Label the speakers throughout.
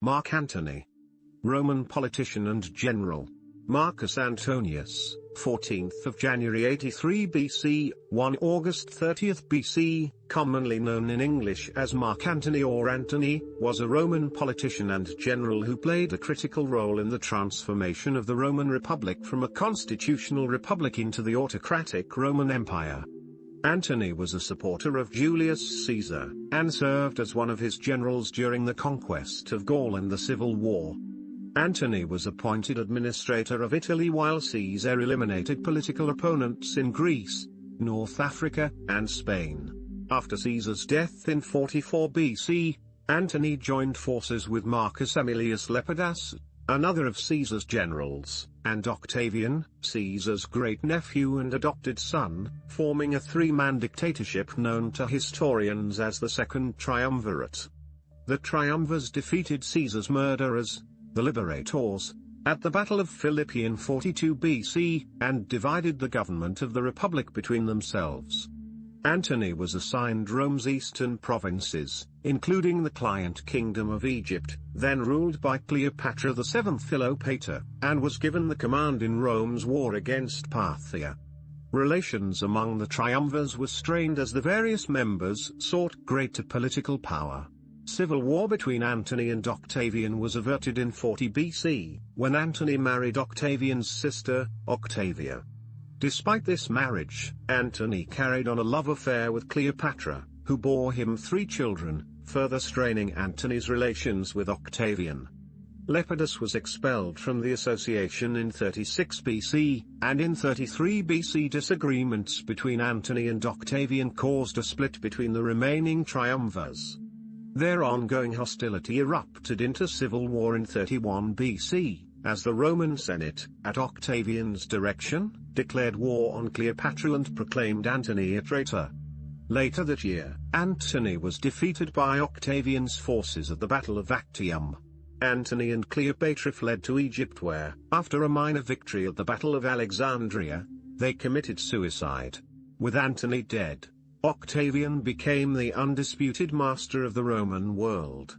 Speaker 1: Mark Antony. Roman politician and general. Marcus Antonius, 14th of January 83 BC, 1 August 30th BC, commonly known in English as Mark Antony or Antony, was a Roman politician and general who played a critical role in the transformation of the Roman Republic from a constitutional republic into the autocratic Roman Empire. Antony was a supporter of Julius Caesar, and served as one of his generals during the conquest of Gaul and the Civil War. Antony was appointed administrator of Italy while Caesar eliminated political opponents in Greece, North Africa, and Spain. After Caesar's death in 44 BC, Antony joined forces with Marcus Aemilius Lepidus, another of Caesar's generals, and Octavian, Caesar's great-nephew and adopted son, forming a three-man dictatorship known to historians as the Second Triumvirate. The Triumvirs defeated Caesar's murderers, the Liberators, at the Battle of Philippi in 42 BC, and divided the government of the Republic between themselves. Antony was assigned Rome's eastern provinces, including the client kingdom of Egypt, then ruled by Cleopatra VII Philopator, and was given the command in Rome's war against Parthia. Relations among the triumvirs were strained as the various members sought greater political power. Civil war between Antony and Octavian was averted in 40 BC, when Antony married Octavian's sister, Octavia. Despite this marriage, Antony carried on a love affair with Cleopatra, who bore him 3 children, further straining Antony's relations with Octavian. Lepidus was expelled from the association in 36 BC, and in 33 BC disagreements between Antony and Octavian caused a split between the remaining triumvirs. Their ongoing hostility erupted into civil war in 31 BC, as the Roman Senate, at Octavian's direction, declared war on Cleopatra and proclaimed Antony a traitor. Later that year, Antony was defeated by Octavian's forces at the Battle of Actium. Antony and Cleopatra fled to Egypt where, after a minor victory at the Battle of Alexandria, they committed suicide. With Antony dead, Octavian became the undisputed master of the Roman world.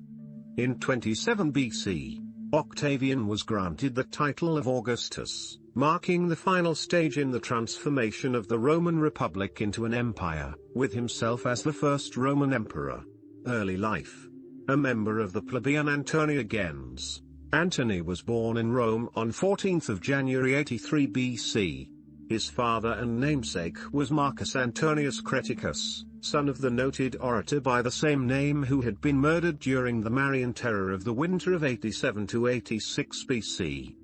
Speaker 1: In 27 BC, Octavian was granted the title of Augustus, marking the final stage in the transformation of the Roman Republic into an empire, with himself as the first Roman emperor. Early life. A member of the plebeian Antonia gens, Antony was born in Rome on 14th of January 83 BC. His father and namesake was Marcus Antonius Creticus, son of the noted orator by the same name who had been murdered during the Marian Terror of the winter of 87 to 86 BC.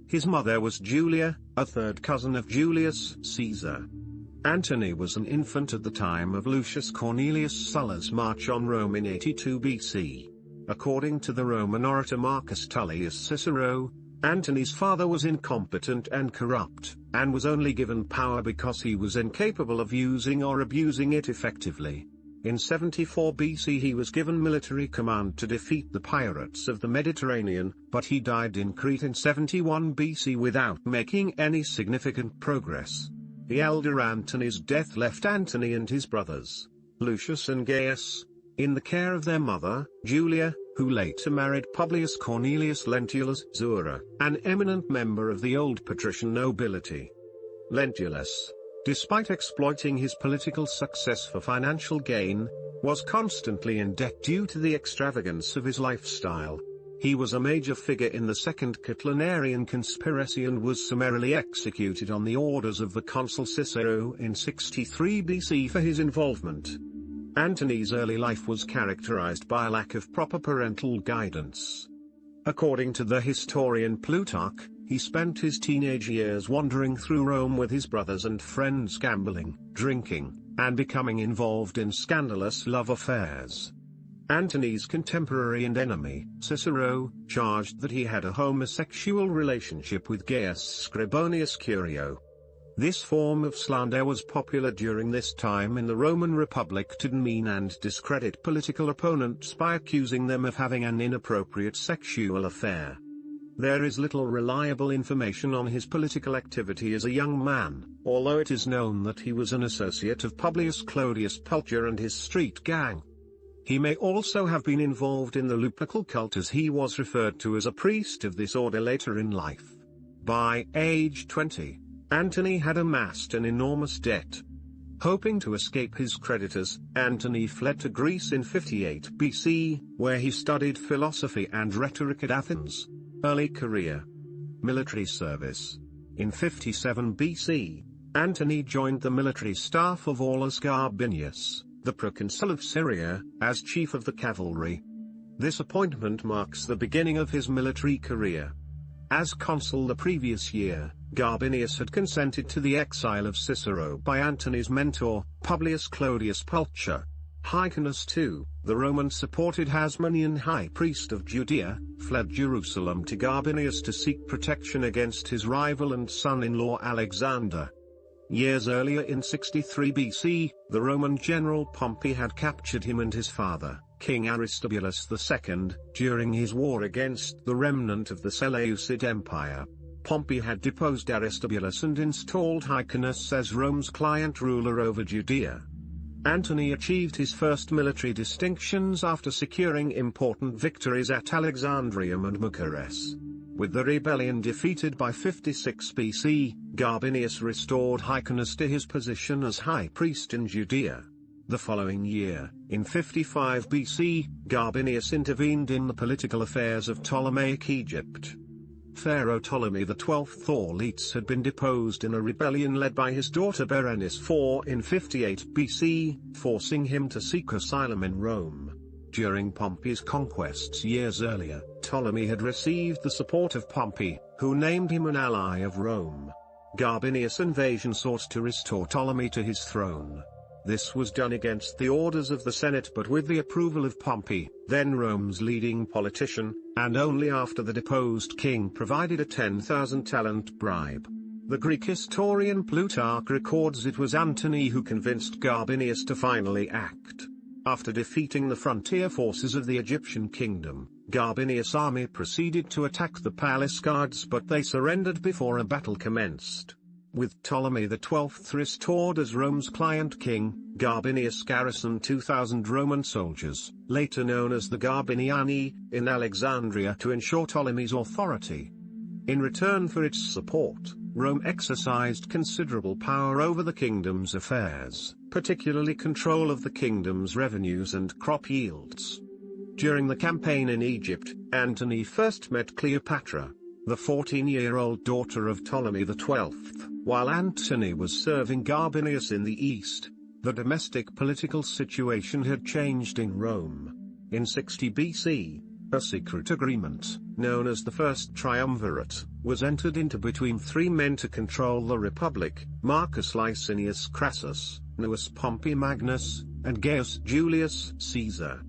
Speaker 1: His mother was Julia, a third cousin of Julius Caesar. Antony was an infant at the time of Lucius Cornelius Sulla's march on Rome in 82 BC. According to the Roman orator Marcus Tullius Cicero, Antony's father was incompetent and corrupt, and was only given power because he was incapable of using or abusing it effectively. In 74 BC he was given military command to defeat the pirates of the Mediterranean, but he died in Crete in 71 BC without making any significant progress. The elder Antony's death left Antony and his brothers, Lucius and Gaius, in the care of their mother, Julia, who later married Publius Cornelius Lentulus Zura, an eminent member of the old patrician nobility. Lentulus, despite exploiting his political success for financial gain, was constantly in debt due to the extravagance of his lifestyle. He was a major figure in the Second Catilinarian conspiracy and was summarily executed on the orders of the consul Cicero in 63 BC for his involvement. Antony's early life was characterized by a lack of proper parental guidance. According to the historian Plutarch, he spent his teenage years wandering through Rome with his brothers and friends gambling, drinking, and becoming involved in scandalous love affairs. Antony's contemporary and enemy, Cicero, charged that he had a homosexual relationship with Gaius Scribonius Curio. This form of slander was popular during this time in the Roman Republic to demean and discredit political opponents by accusing them of having an inappropriate sexual affair. There is little reliable information on his political activity as a young man, although it is known that he was an associate of Publius Clodius Pulcher and his street gang. He may also have been involved in the Lupercal cult, as he was referred to as a priest of this order later in life. By age 20, Antony had amassed an enormous debt. Hoping to escape his creditors, Antony fled to Greece in 58 BC, where he studied philosophy and rhetoric at Athens. Early career. Military service. In 57 BC, Antony joined the military staff of Aulus Gabinius, the proconsul of Syria, as chief of the cavalry. This appointment marks the beginning of his military career. As consul the previous year, Gabinius had consented to the exile of Cicero by Antony's mentor, Publius Clodius Pulcher. Hyrcanus II, the Roman-supported Hasmonean high priest of Judea, fled Jerusalem to Gabinius to seek protection against his rival and son-in-law Alexander. Years earlier in 63 BC, the Roman general Pompey had captured him and his father, King Aristobulus II, during his war against the remnant of the Seleucid Empire. Pompey had deposed Aristobulus and installed Hyrcanus as Rome's client ruler over Judea. Antony achieved his first military distinctions after securing important victories at Alexandrium and Machaerus. With the rebellion defeated by 56 BC, Gabinius restored Hyrcanus to his position as high priest in Judea. The following year, in 55 BC, Gabinius intervened in the political affairs of Ptolemaic Egypt. Pharaoh Ptolemy XII Auletes had been deposed in a rebellion led by his daughter Berenice IV in 58 BC, forcing him to seek asylum in Rome. During Pompey's conquests years earlier, Ptolemy had received the support of Pompey, who named him an ally of Rome. Gabinius' invasion sought to restore Ptolemy to his throne. This was done against the orders of the Senate but with the approval of Pompey, then Rome's leading politician, and only after the deposed king provided a 10,000 talent bribe. The Greek historian Plutarch records it was Antony who convinced Gabinius to finally act. After defeating the frontier forces of the Egyptian kingdom, Gabinius' army proceeded to attack the palace guards, but they surrendered before a battle commenced. With Ptolemy XII restored as Rome's client king, Gabinius garrisoned 2,000 Roman soldiers, later known as the Gabiniani, in Alexandria to ensure Ptolemy's authority. In return for its support, Rome exercised considerable power over the kingdom's affairs, particularly control of the kingdom's revenues and crop yields. During the campaign in Egypt, Antony first met Cleopatra, the 14-year-old daughter of Ptolemy XII. While Antony was serving Gabinius in the east, the domestic political situation had changed in Rome. In 60 BC, a secret agreement, known as the First Triumvirate, was entered into between three men to control the Republic: Marcus Licinius Crassus, Gnaeus Pompey Magnus, and Gaius Julius Caesar.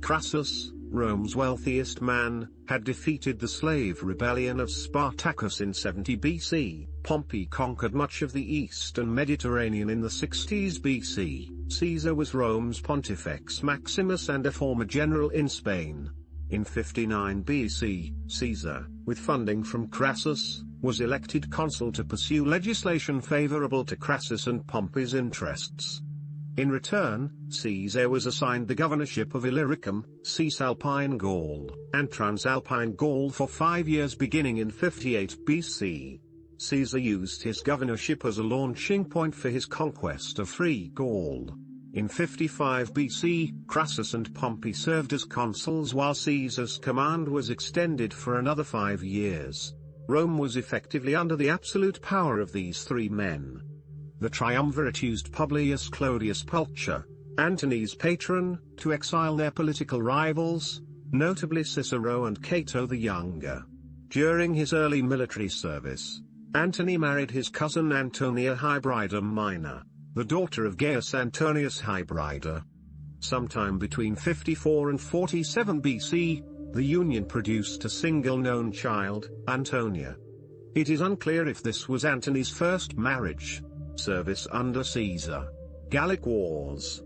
Speaker 1: Crassus, Rome's wealthiest man, had defeated the slave rebellion of Spartacus in 70 BC. Pompey conquered much of the eastern Mediterranean in the 60s BC. Caesar was Rome's Pontifex Maximus and a former general in Spain. In 59 BC, Caesar, with funding from Crassus, was elected consul to pursue legislation favorable to Crassus and Pompey's interests. In return, Caesar was assigned the governorship of Illyricum, Cisalpine Gaul, and Transalpine Gaul for 5 years beginning in 58 BC. Caesar used his governorship as a launching point for his conquest of Free Gaul. In 55 BC, Crassus and Pompey served as consuls while Caesar's command was extended for another 5 years. Rome was effectively under the absolute power of these three men. The triumvirate used Publius Clodius Pulcher, Antony's patron, to exile their political rivals, notably Cicero and Cato the Younger. During his early military service, Antony married his cousin Antonia Hybrida Minor, the daughter of Gaius Antonius Hybrida. Sometime between 54 and 47 BC, the union produced a single known child, Antonia. It is unclear if this was Antony's first marriage. Service under Caesar. Gallic Wars.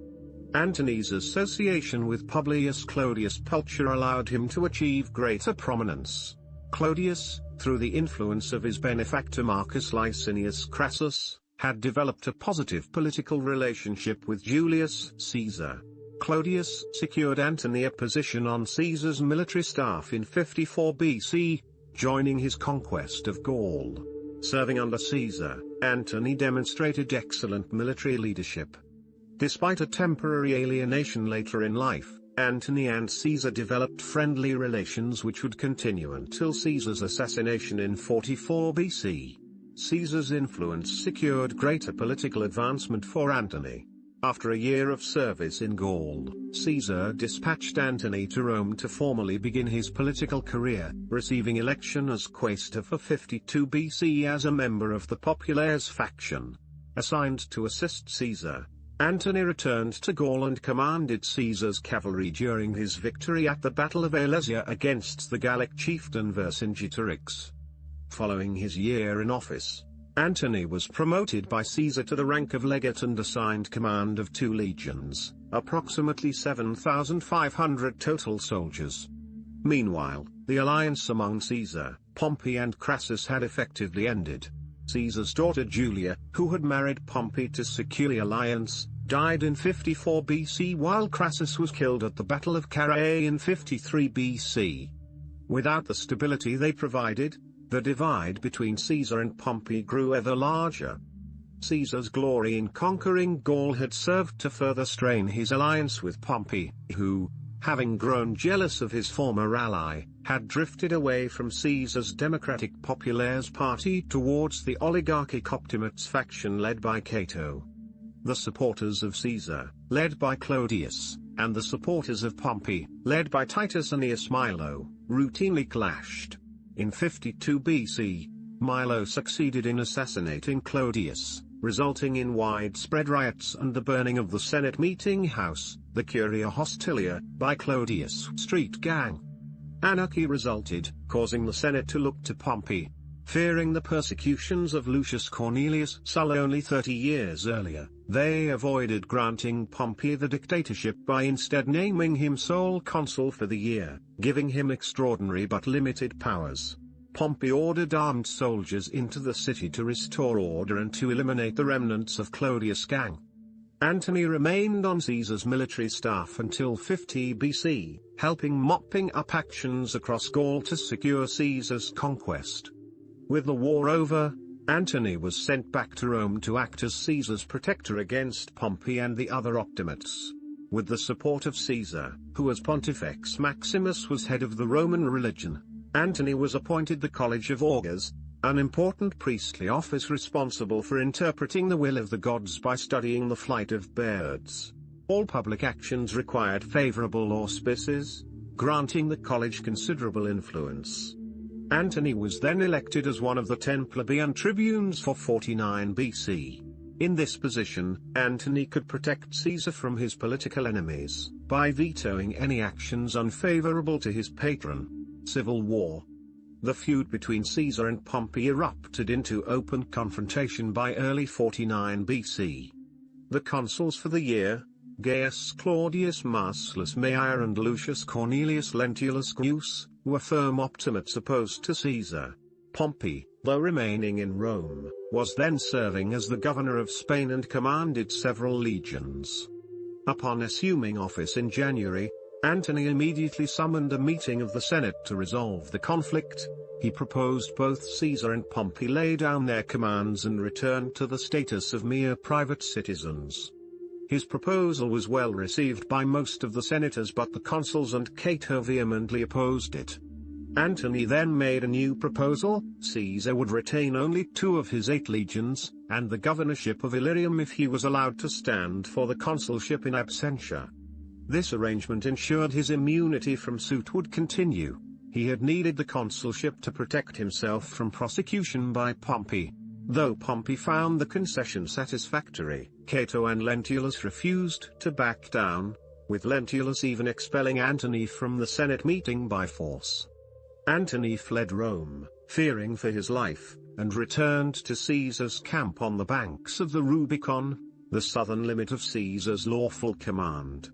Speaker 1: Antony's association with Publius Clodius Pulcher allowed him to achieve greater prominence. Clodius, through the influence of his benefactor Marcus Licinius Crassus, had developed a positive political relationship with Julius Caesar. Claudius secured Antony a position on Caesar's military staff in 54 BC, joining his conquest of Gaul. Serving under Caesar, Antony demonstrated excellent military leadership. Despite a temporary alienation later in life, Antony and Caesar developed friendly relations which would continue until Caesar's assassination in 44 BC. Caesar's influence secured greater political advancement for Antony. After a year of service in Gaul, Caesar dispatched Antony to Rome to formally begin his political career, receiving election as quaestor for 52 BC as a member of the Populares faction. Assigned to assist Caesar, Antony returned to Gaul and commanded Caesar's cavalry during his victory at the Battle of Alesia against the Gallic chieftain Vercingetorix. Following his year in office, Antony was promoted by Caesar to the rank of legate and assigned command of 2 legions, approximately 7,500 total soldiers. Meanwhile, the alliance among Caesar, Pompey and Crassus had effectively ended. Caesar's daughter Julia, who had married Pompey to secure the alliance, died in 54 BC while Crassus was killed at the Battle of Carrhae in 53 BC. Without the stability they provided, the divide between Caesar and Pompey grew ever larger. Caesar's glory in conquering Gaul had served to further strain his alliance with Pompey, who, having grown jealous of his former ally, had drifted away from Caesar's Democratic Populares party towards the oligarchic Optimates faction led by Cato. The supporters of Caesar, led by Claudius, and the supporters of Pompey, led by Titus Annius Milo, routinely clashed. In 52 BC, Milo succeeded in assassinating Claudius, resulting in widespread riots and the burning of the Senate meeting house, the Curia Hostilia, by Claudius' street gang. Anarchy resulted, causing the Senate to look to Pompey. Fearing the persecutions of Lucius Cornelius Sulla only 30 years earlier, they avoided granting Pompey the dictatorship by instead naming him sole consul for the year, giving him extraordinary but limited powers. Pompey ordered armed soldiers into the city to restore order and to eliminate the remnants of Claudius' gang. Antony remained on Caesar's military staff until 50 BC, helping mopping up actions across Gaul to secure Caesar's conquest. With the war over, Antony was sent back to Rome to act as Caesar's protector against Pompey and the other Optimates. With the support of Caesar, who as Pontifex Maximus was head of the Roman religion, Antony was appointed the College of Augurs, an important priestly office responsible for interpreting the will of the gods by studying the flight of birds. All public actions required favorable auspices, granting the college considerable influence. Antony was then elected as one of the 10 plebeian tribunes for 49 BC. In this position, Antony could protect Caesar from his political enemies, by vetoing any actions unfavorable to his patron. Civil war. The feud between Caesar and Pompey erupted into open confrontation by early 49 BC. The consuls for the year, Gaius Claudius Marcellus Maior and Lucius Cornelius Lentulus Gnaeus, were firm Optimates opposed to Caesar. Pompey, though remaining in Rome, was then serving as the governor of Spain and commanded several legions. Upon assuming office in January, Antony immediately summoned a meeting of the Senate to resolve the conflict. He proposed both Caesar and Pompey lay down their commands and return to the status of mere private citizens. His proposal was well received by most of the senators, but the consuls and Cato vehemently opposed it. Antony then made a new proposal. Caesar would retain only 2 of his 8 legions, and the governorship of Illyrium if he was allowed to stand for the consulship in absentia. This arrangement ensured his immunity from suit would continue. He had needed the consulship to protect himself from prosecution by Pompey. Though Pompey found the concession satisfactory, Cato and Lentulus refused to back down, with Lentulus even expelling Antony from the Senate meeting by force. Antony fled Rome, fearing for his life, and returned to Caesar's camp on the banks of the Rubicon, the southern limit of Caesar's lawful command.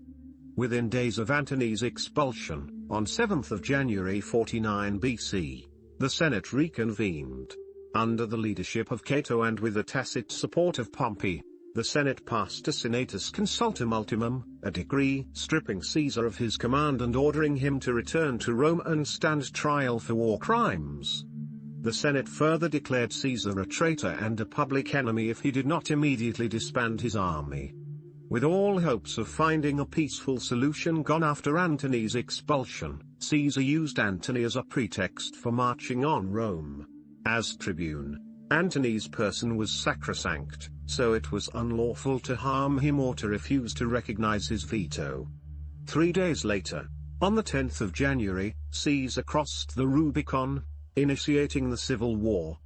Speaker 1: Within days of Antony's expulsion, on 7th of January 49 BC, the Senate reconvened. Under the leadership of Cato and with the tacit support of Pompey, the Senate passed a Senatus Consultum Ultimum, a decree stripping Caesar of his command and ordering him to return to Rome and stand trial for war crimes. The Senate further declared Caesar a traitor and a public enemy if he did not immediately disband his army. With all hopes of finding a peaceful solution gone after Antony's expulsion, Caesar used Antony as a pretext for marching on Rome. As tribune, Antony's person was sacrosanct, so it was unlawful to harm him or to refuse to recognize his veto. 3 days later, on the 10th of January, Caesar crossed the Rubicon, initiating the civil war.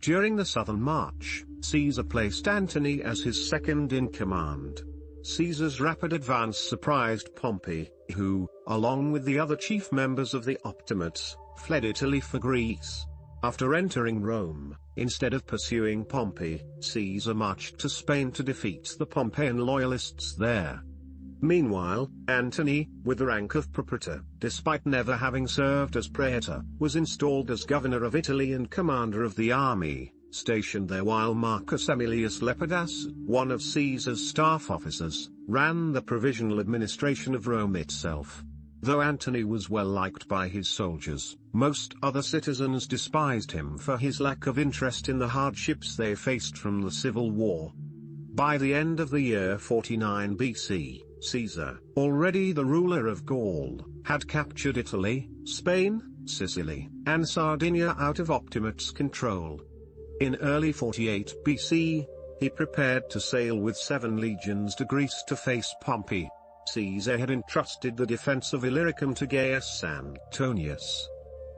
Speaker 1: During the southern march, Caesar placed Antony as his second in command. Caesar's rapid advance surprised Pompey, who, along with the other chief members of the Optimates, fled Italy for Greece. After entering Rome, instead of pursuing Pompey, Caesar marched to Spain to defeat the Pompeian loyalists there. Meanwhile, Antony, with the rank of propraetor, despite never having served as praetor, was installed as governor of Italy and commander of the army, stationed there while Marcus Aemilius Lepidus, one of Caesar's staff officers, ran the provisional administration of Rome itself. Though Antony was well liked by his soldiers, most other citizens despised him for his lack of interest in the hardships they faced from the civil war. By the end of the year 49 BC, Caesar, already the ruler of Gaul, had captured Italy, Spain, Sicily, and Sardinia out of Optimate's control. In early 48 BC, he prepared to sail with 7 legions to Greece to face Pompey. Caesar had entrusted the defense of Illyricum to Gaius Antonius,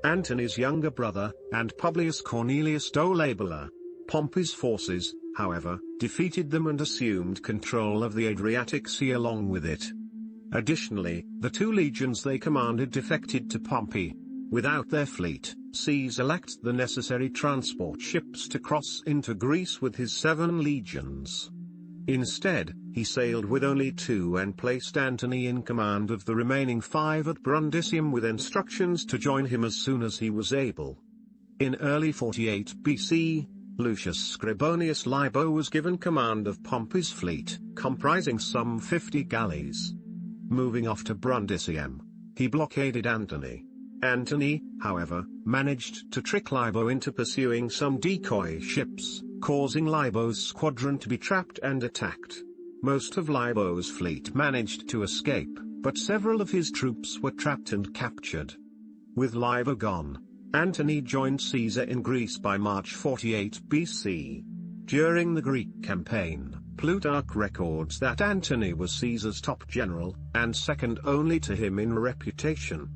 Speaker 1: Antony's younger brother, and Publius Cornelius Dolabella. Pompey's forces, however, defeated them and assumed control of the Adriatic Sea along with it. Additionally, the 2 legions they commanded defected to Pompey. Without their fleet, Caesar lacked the necessary transport ships to cross into Greece with his 7 legions. Instead, he sailed with only 2 and placed Antony in command of the remaining 5 at Brundisium with instructions to join him as soon as he was able. In early 48 BC, Lucius Scribonius Libo was given command of Pompey's fleet, comprising some 50 galleys. Moving off to Brundisium, he blockaded Antony. Antony, however, managed to trick Libo into pursuing some decoy ships, causing Libo's squadron to be trapped and attacked. Most of Libo's fleet managed to escape, but several of his troops were trapped and captured. With Libo gone, Antony joined Caesar in Greece by March 48 BC. During the Greek campaign, Plutarch records that Antony was Caesar's top general, and second only to him in reputation.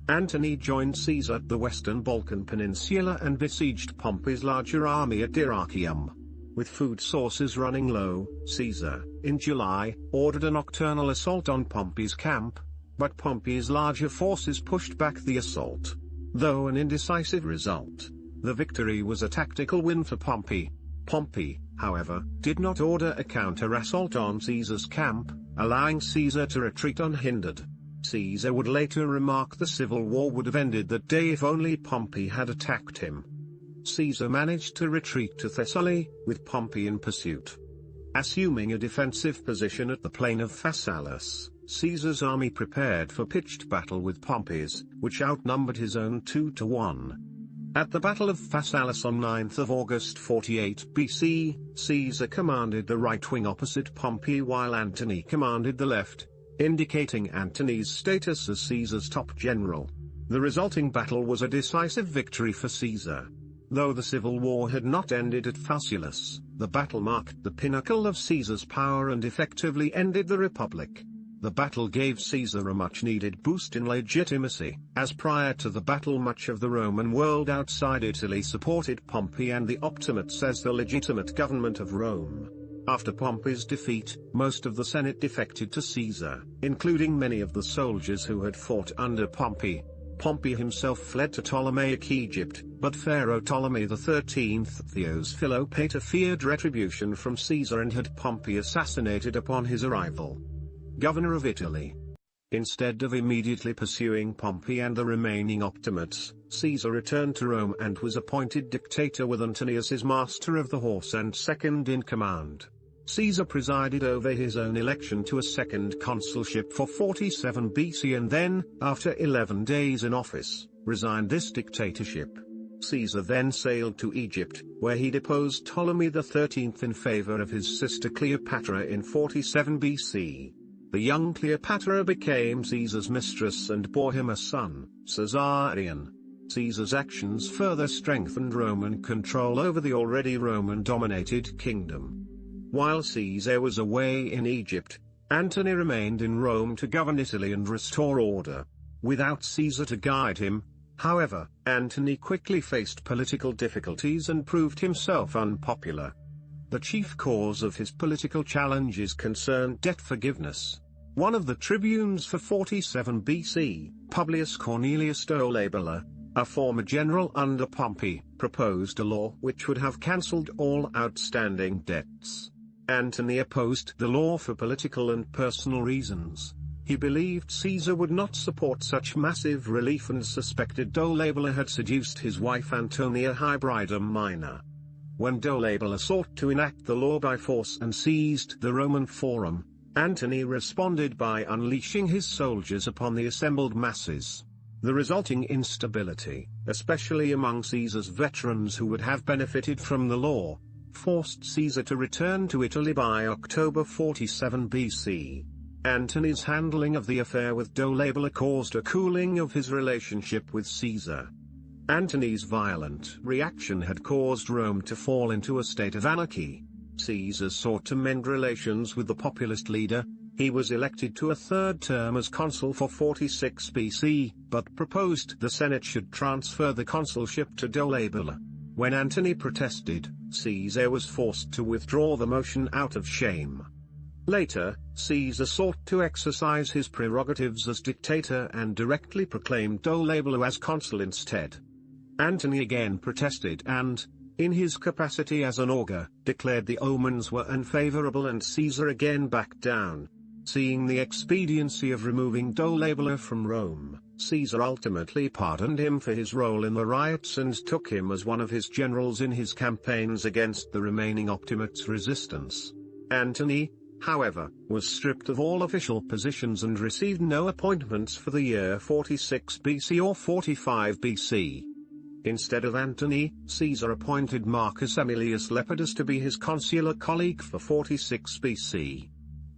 Speaker 1: Antony joined Caesar at the western Balkan Peninsula and besieged Pompey's larger army at Dyrrhachium. With food sources running low, Caesar, in July, ordered a nocturnal assault on Pompey's camp, but Pompey's larger forces pushed back the assault. Though an indecisive result, the victory was a tactical win for Pompey. Pompey, however, did not order a counter-assault on Caesar's camp, allowing Caesar to retreat unhindered. Caesar would later remark the civil war would have ended that day if only Pompey had attacked him. Caesar managed to retreat to Thessaly, with Pompey in pursuit. Assuming a defensive position at the plain of Phasaelus, Caesar's army prepared for pitched battle with Pompey's, which outnumbered his own 2-1. At the Battle of Phasaelus on 9th of August 48 BC, Caesar commanded the right wing opposite Pompey while Antony commanded the left, indicating Antony's status as Caesar's top general. The resulting battle was a decisive victory for Caesar. Though the civil war had not ended at Phasaelus, the battle marked the pinnacle of Caesar's power and effectively ended the Republic. The battle gave Caesar a much-needed boost in legitimacy, as prior to the battle much of the Roman world outside Italy supported Pompey and the Optimates as the legitimate government of Rome. After Pompey's defeat, most of the Senate defected to Caesar, including many of the soldiers who had fought under Pompey. Pompey himself fled to Ptolemaic Egypt, but Pharaoh Ptolemy XIII Theos Philopator feared retribution from Caesar and had Pompey assassinated upon his arrival. Governor of Italy. Instead of immediately pursuing Pompey and the remaining Optimates, Caesar returned to Rome and was appointed dictator with Antony as his master of the horse and second in command. Caesar presided over his own election to a second consulship for 47 BC and then, after 11 days in office, resigned this dictatorship. Caesar then sailed to Egypt, where he deposed Ptolemy XIII in favor of his sister Cleopatra in 47 BC. The young Cleopatra became Caesar's mistress and bore him a son, Caesarion. Caesar's actions further strengthened Roman control over the already Roman-dominated kingdom. While Caesar was away in Egypt, Antony remained in Rome to govern Italy and restore order. Without Caesar to guide him, however, Antony quickly faced political difficulties and proved himself unpopular. The chief cause of his political challenges concerned debt forgiveness. One of the tribunes for 47 BC, Publius Cornelius Dolabella, a former general under Pompey, proposed a law which would have cancelled all outstanding debts. Antony opposed the law for political and personal reasons. He believed Caesar would not support such massive relief and suspected Dolabella had seduced his wife Antonia Hybridum Minor. When Dolabella sought to enact the law by force and seized the Roman Forum, Antony responded by unleashing his soldiers upon the assembled masses. The resulting instability, especially among Caesar's veterans who would have benefited from the law, forced Caesar to return to Italy by October 47 BC. Antony's handling of the affair with Dolabella caused a cooling of his relationship with Caesar. Antony's violent reaction had caused Rome to fall into a state of anarchy. Caesar sought to mend relations with the populist leader. He was elected to a third term as consul for 46 BC, but proposed the Senate should transfer the consulship to Dolabella. When Antony protested, Caesar was forced to withdraw the motion out of shame. Later, Caesar sought to exercise his prerogatives as dictator and directly proclaimed Dolabella as consul instead. Antony again protested and, in his capacity as an augur, declared the omens were unfavorable and Caesar again backed down. Seeing the expediency of removing Dolabella from Rome, Caesar ultimately pardoned him for his role in the riots and took him as one of his generals in his campaigns against the remaining Optimates' resistance. Antony, however, was stripped of all official positions and received no appointments for the year 46 BC or 45 BC. Instead of Antony, Caesar appointed Marcus Aemilius Lepidus to be his consular colleague for 46 BC.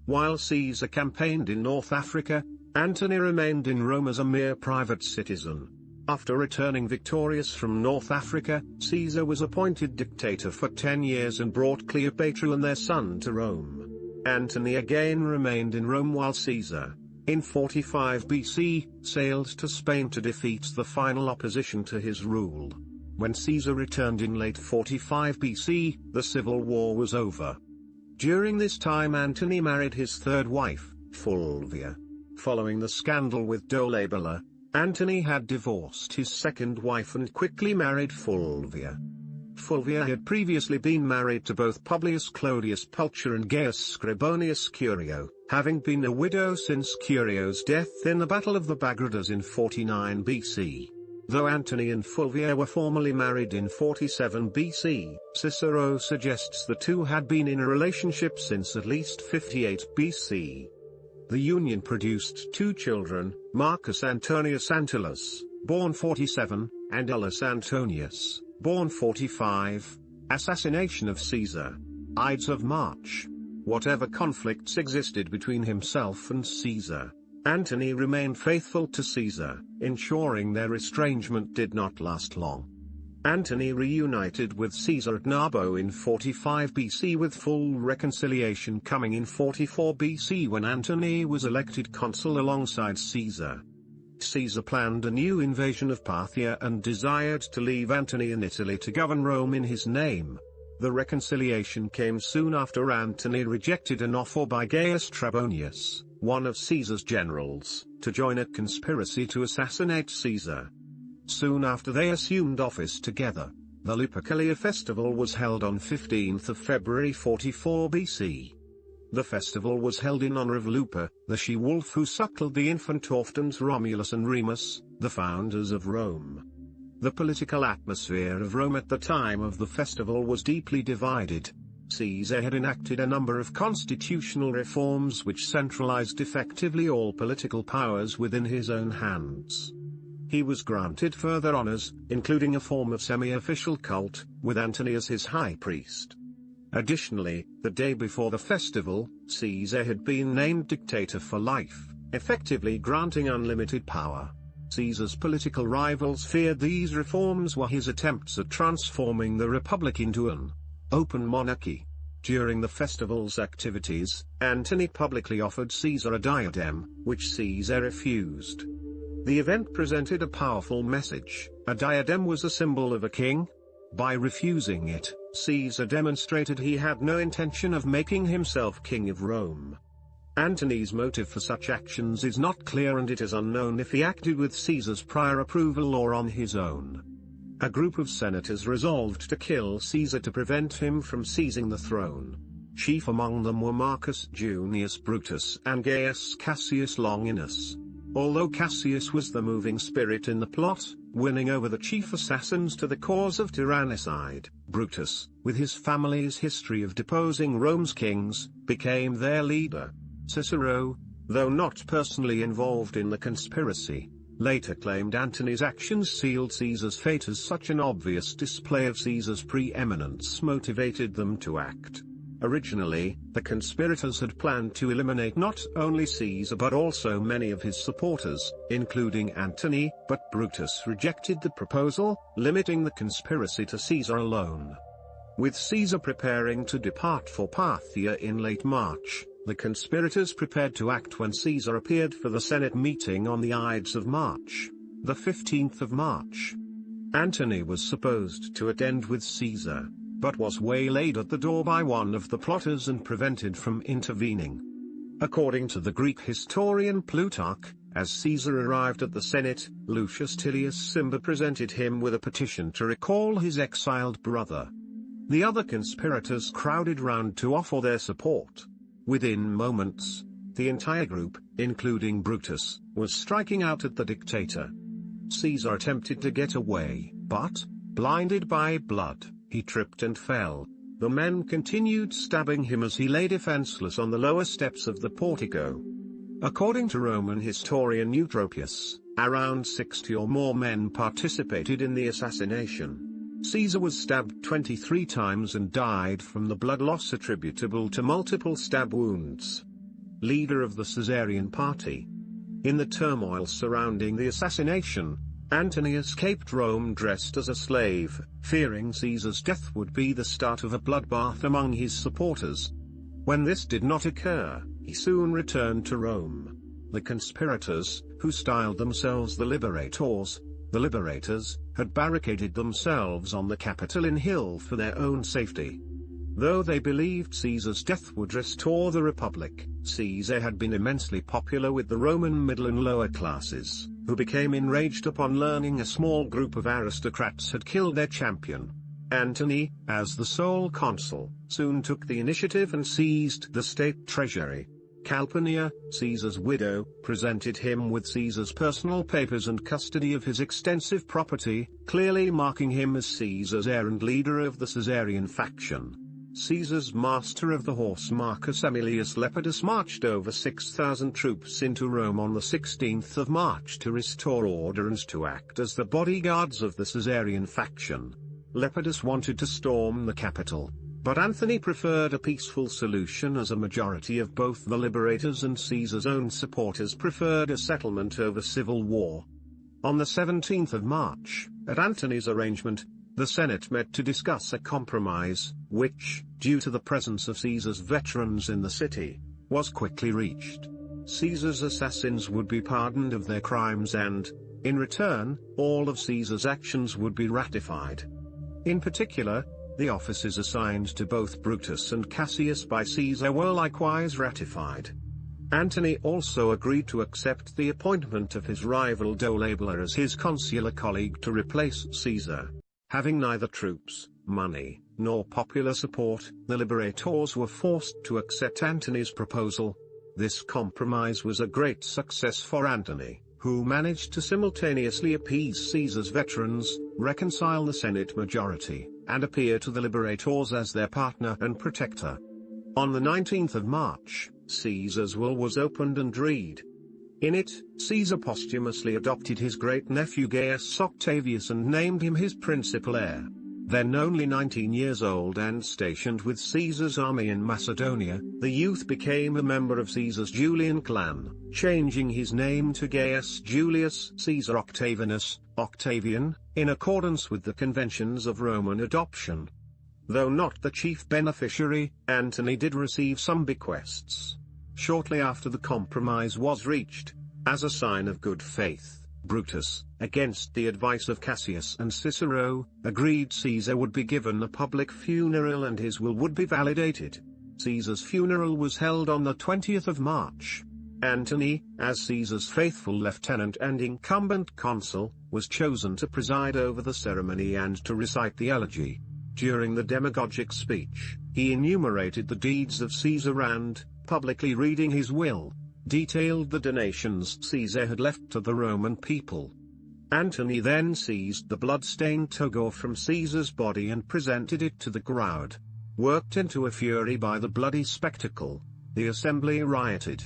Speaker 1: While Caesar campaigned in North Africa, Antony remained in Rome as a mere private citizen. After returning victorious from North Africa, Caesar was appointed dictator for 10 years and brought Cleopatra and their son to Rome. Antony again remained in Rome while Caesar, in 45 BC, sailed to Spain to defeat the final opposition to his rule. When Caesar returned in late 45 BC, the civil war was over. During this time Antony married his third wife, Fulvia. Following the scandal with Dolabella, Antony had divorced his second wife and quickly married Fulvia. Fulvia had previously been married to both Publius Clodius Pulcher and Gaius Scribonius Curio, having been a widow since Curio's death in the Battle of the Bagradas in 49 BC. Though Antony and Fulvia were formally married in 47 BC, Cicero suggests the two had been in a relationship since at least 58 BC. The union produced two children, Marcus Antonius Antulus, born 47, and Aulus Antonius, born 45. Assassination of Caesar. Ides of March. Whatever conflicts existed between himself and Caesar, Antony remained faithful to Caesar, ensuring their estrangement did not last long. Antony reunited with Caesar at Narbo in 45 BC with full reconciliation coming in 44 BC when Antony was elected consul alongside Caesar. Caesar planned a new invasion of Parthia and desired to leave Antony in Italy to govern Rome in his name. The reconciliation came soon after Antony rejected an offer by Gaius Trebonius, one of Caesar's generals, to join a conspiracy to assassinate Caesar. Soon after they assumed office together, the Lupercalia festival was held on 15th of February 44 BC. The festival was held in honor of Luper, the she-wolf who suckled the infant orphans Romulus and Remus, the founders of Rome. The political atmosphere of Rome at the time of the festival was deeply divided. Caesar had enacted a number of constitutional reforms which centralized effectively all political powers within his own hands. He was granted further honors, including a form of semi-official cult, with Antony as his high priest. Additionally, the day before the festival, Caesar had been named dictator for life, effectively granting unlimited power. Caesar's political rivals feared these reforms were his attempts at transforming the republic into an open monarchy. During the festival's activities, Antony publicly offered Caesar a diadem, which Caesar refused. The event presented a powerful message. A diadem was a symbol of a king. By refusing it, Caesar demonstrated he had no intention of making himself king of Rome. Antony's motive for such actions is not clear, and it is unknown if he acted with Caesar's prior approval or on his own. A group of senators resolved to kill Caesar to prevent him from seizing the throne. Chief among them were Marcus Junius Brutus and Gaius Cassius Longinus. Although Cassius was the moving spirit in the plot, winning over the chief assassins to the cause of tyrannicide, Brutus, with his family's history of deposing Rome's kings, became their leader. Cicero, though not personally involved in the conspiracy, later claimed Antony's actions sealed Caesar's fate, as such an obvious display of Caesar's preeminence motivated them to act. Originally, the conspirators had planned to eliminate not only Caesar but also many of his supporters, including Antony, but Brutus rejected the proposal, limiting the conspiracy to Caesar alone. With Caesar preparing to depart for Parthia in late March, the conspirators prepared to act when Caesar appeared for the Senate meeting on the Ides of March, the 15th of March. Antony was supposed to attend with Caesar, but was waylaid at the door by one of the plotters and prevented from intervening. According to the Greek historian Plutarch, as Caesar arrived at the Senate, Lucius Tillius Cimber presented him with a petition to recall his exiled brother. The other conspirators crowded round to offer their support. Within moments, the entire group, including Brutus, was striking out at the dictator. Caesar attempted to get away, but, blinded by blood, he tripped and fell. The men continued stabbing him as he lay defenseless on the lower steps of the portico. According to Roman historian Eutropius, around 60 or more men participated in the assassination. Caesar was stabbed 23 times and died from the blood loss attributable to multiple stab wounds. Leader of the Caesarian party. In the turmoil surrounding the assassination, Antony escaped Rome dressed as a slave, fearing Caesar's death would be the start of a bloodbath among his supporters. When this did not occur, he soon returned to Rome. The conspirators, who styled themselves the Liberators, had barricaded themselves on the Capitoline Hill for their own safety. Though they believed Caesar's death would restore the Republic, Caesar had been immensely popular with the Roman middle and lower classes, who became enraged upon learning a small group of aristocrats had killed their champion. Antony, as the sole consul, soon took the initiative and seized the state treasury. Calpurnia, Caesar's widow, presented him with Caesar's personal papers and custody of his extensive property, clearly marking him as Caesar's heir and leader of the Caesarian faction. Caesar's master of the horse Marcus Aemilius Lepidus marched over 6,000 troops into Rome on the 16th of March to restore order and to act as the bodyguards of the Caesarian faction. Lepidus wanted to storm the capital, but Antony preferred a peaceful solution, as a majority of both the liberators and Caesar's own supporters preferred a settlement over civil war. On the 17th of March, at Antony's arrangement, the Senate met to discuss a compromise, which, due to the presence of Caesar's veterans in the city, was quickly reached. Caesar's assassins would be pardoned of their crimes and, in return, all of Caesar's actions would be ratified. In particular, the offices assigned to both Brutus and Cassius by Caesar were likewise ratified. Antony also agreed to accept the appointment of his rival Dolabella as his consular colleague to replace Caesar. Having neither troops, money, nor popular support, the liberators were forced to accept Antony's proposal. This compromise was a great success for Antony, who managed to simultaneously appease Caesar's veterans, reconcile the Senate majority, and appear to the liberators as their partner and protector. On the 19th of March, Caesar's will was opened and read. In it, Caesar posthumously adopted his great-nephew Gaius Octavius and named him his principal heir. Then only 19 years old and stationed with Caesar's army in Macedonia, the youth became a member of Caesar's Julian clan, changing his name to Gaius Julius Caesar Octavianus, Octavian, in accordance with the conventions of Roman adoption. Though not the chief beneficiary, Antony did receive some bequests. Shortly after the compromise was reached, as a sign of good faith, Brutus, against the advice of Cassius and Cicero, agreed Caesar would be given a public funeral and his will would be validated. Caesar's funeral was held on the 20th of March. Antony, as Caesar's faithful lieutenant and incumbent consul, was chosen to preside over the ceremony and to recite the elegy. During the demagogic speech, he enumerated the deeds of Caesar and, publicly reading his will, detailed the donations Caesar had left to the Roman people. Antony then seized the blood-stained toga from Caesar's body and presented it to the crowd. Worked into a fury by the bloody spectacle, the assembly rioted.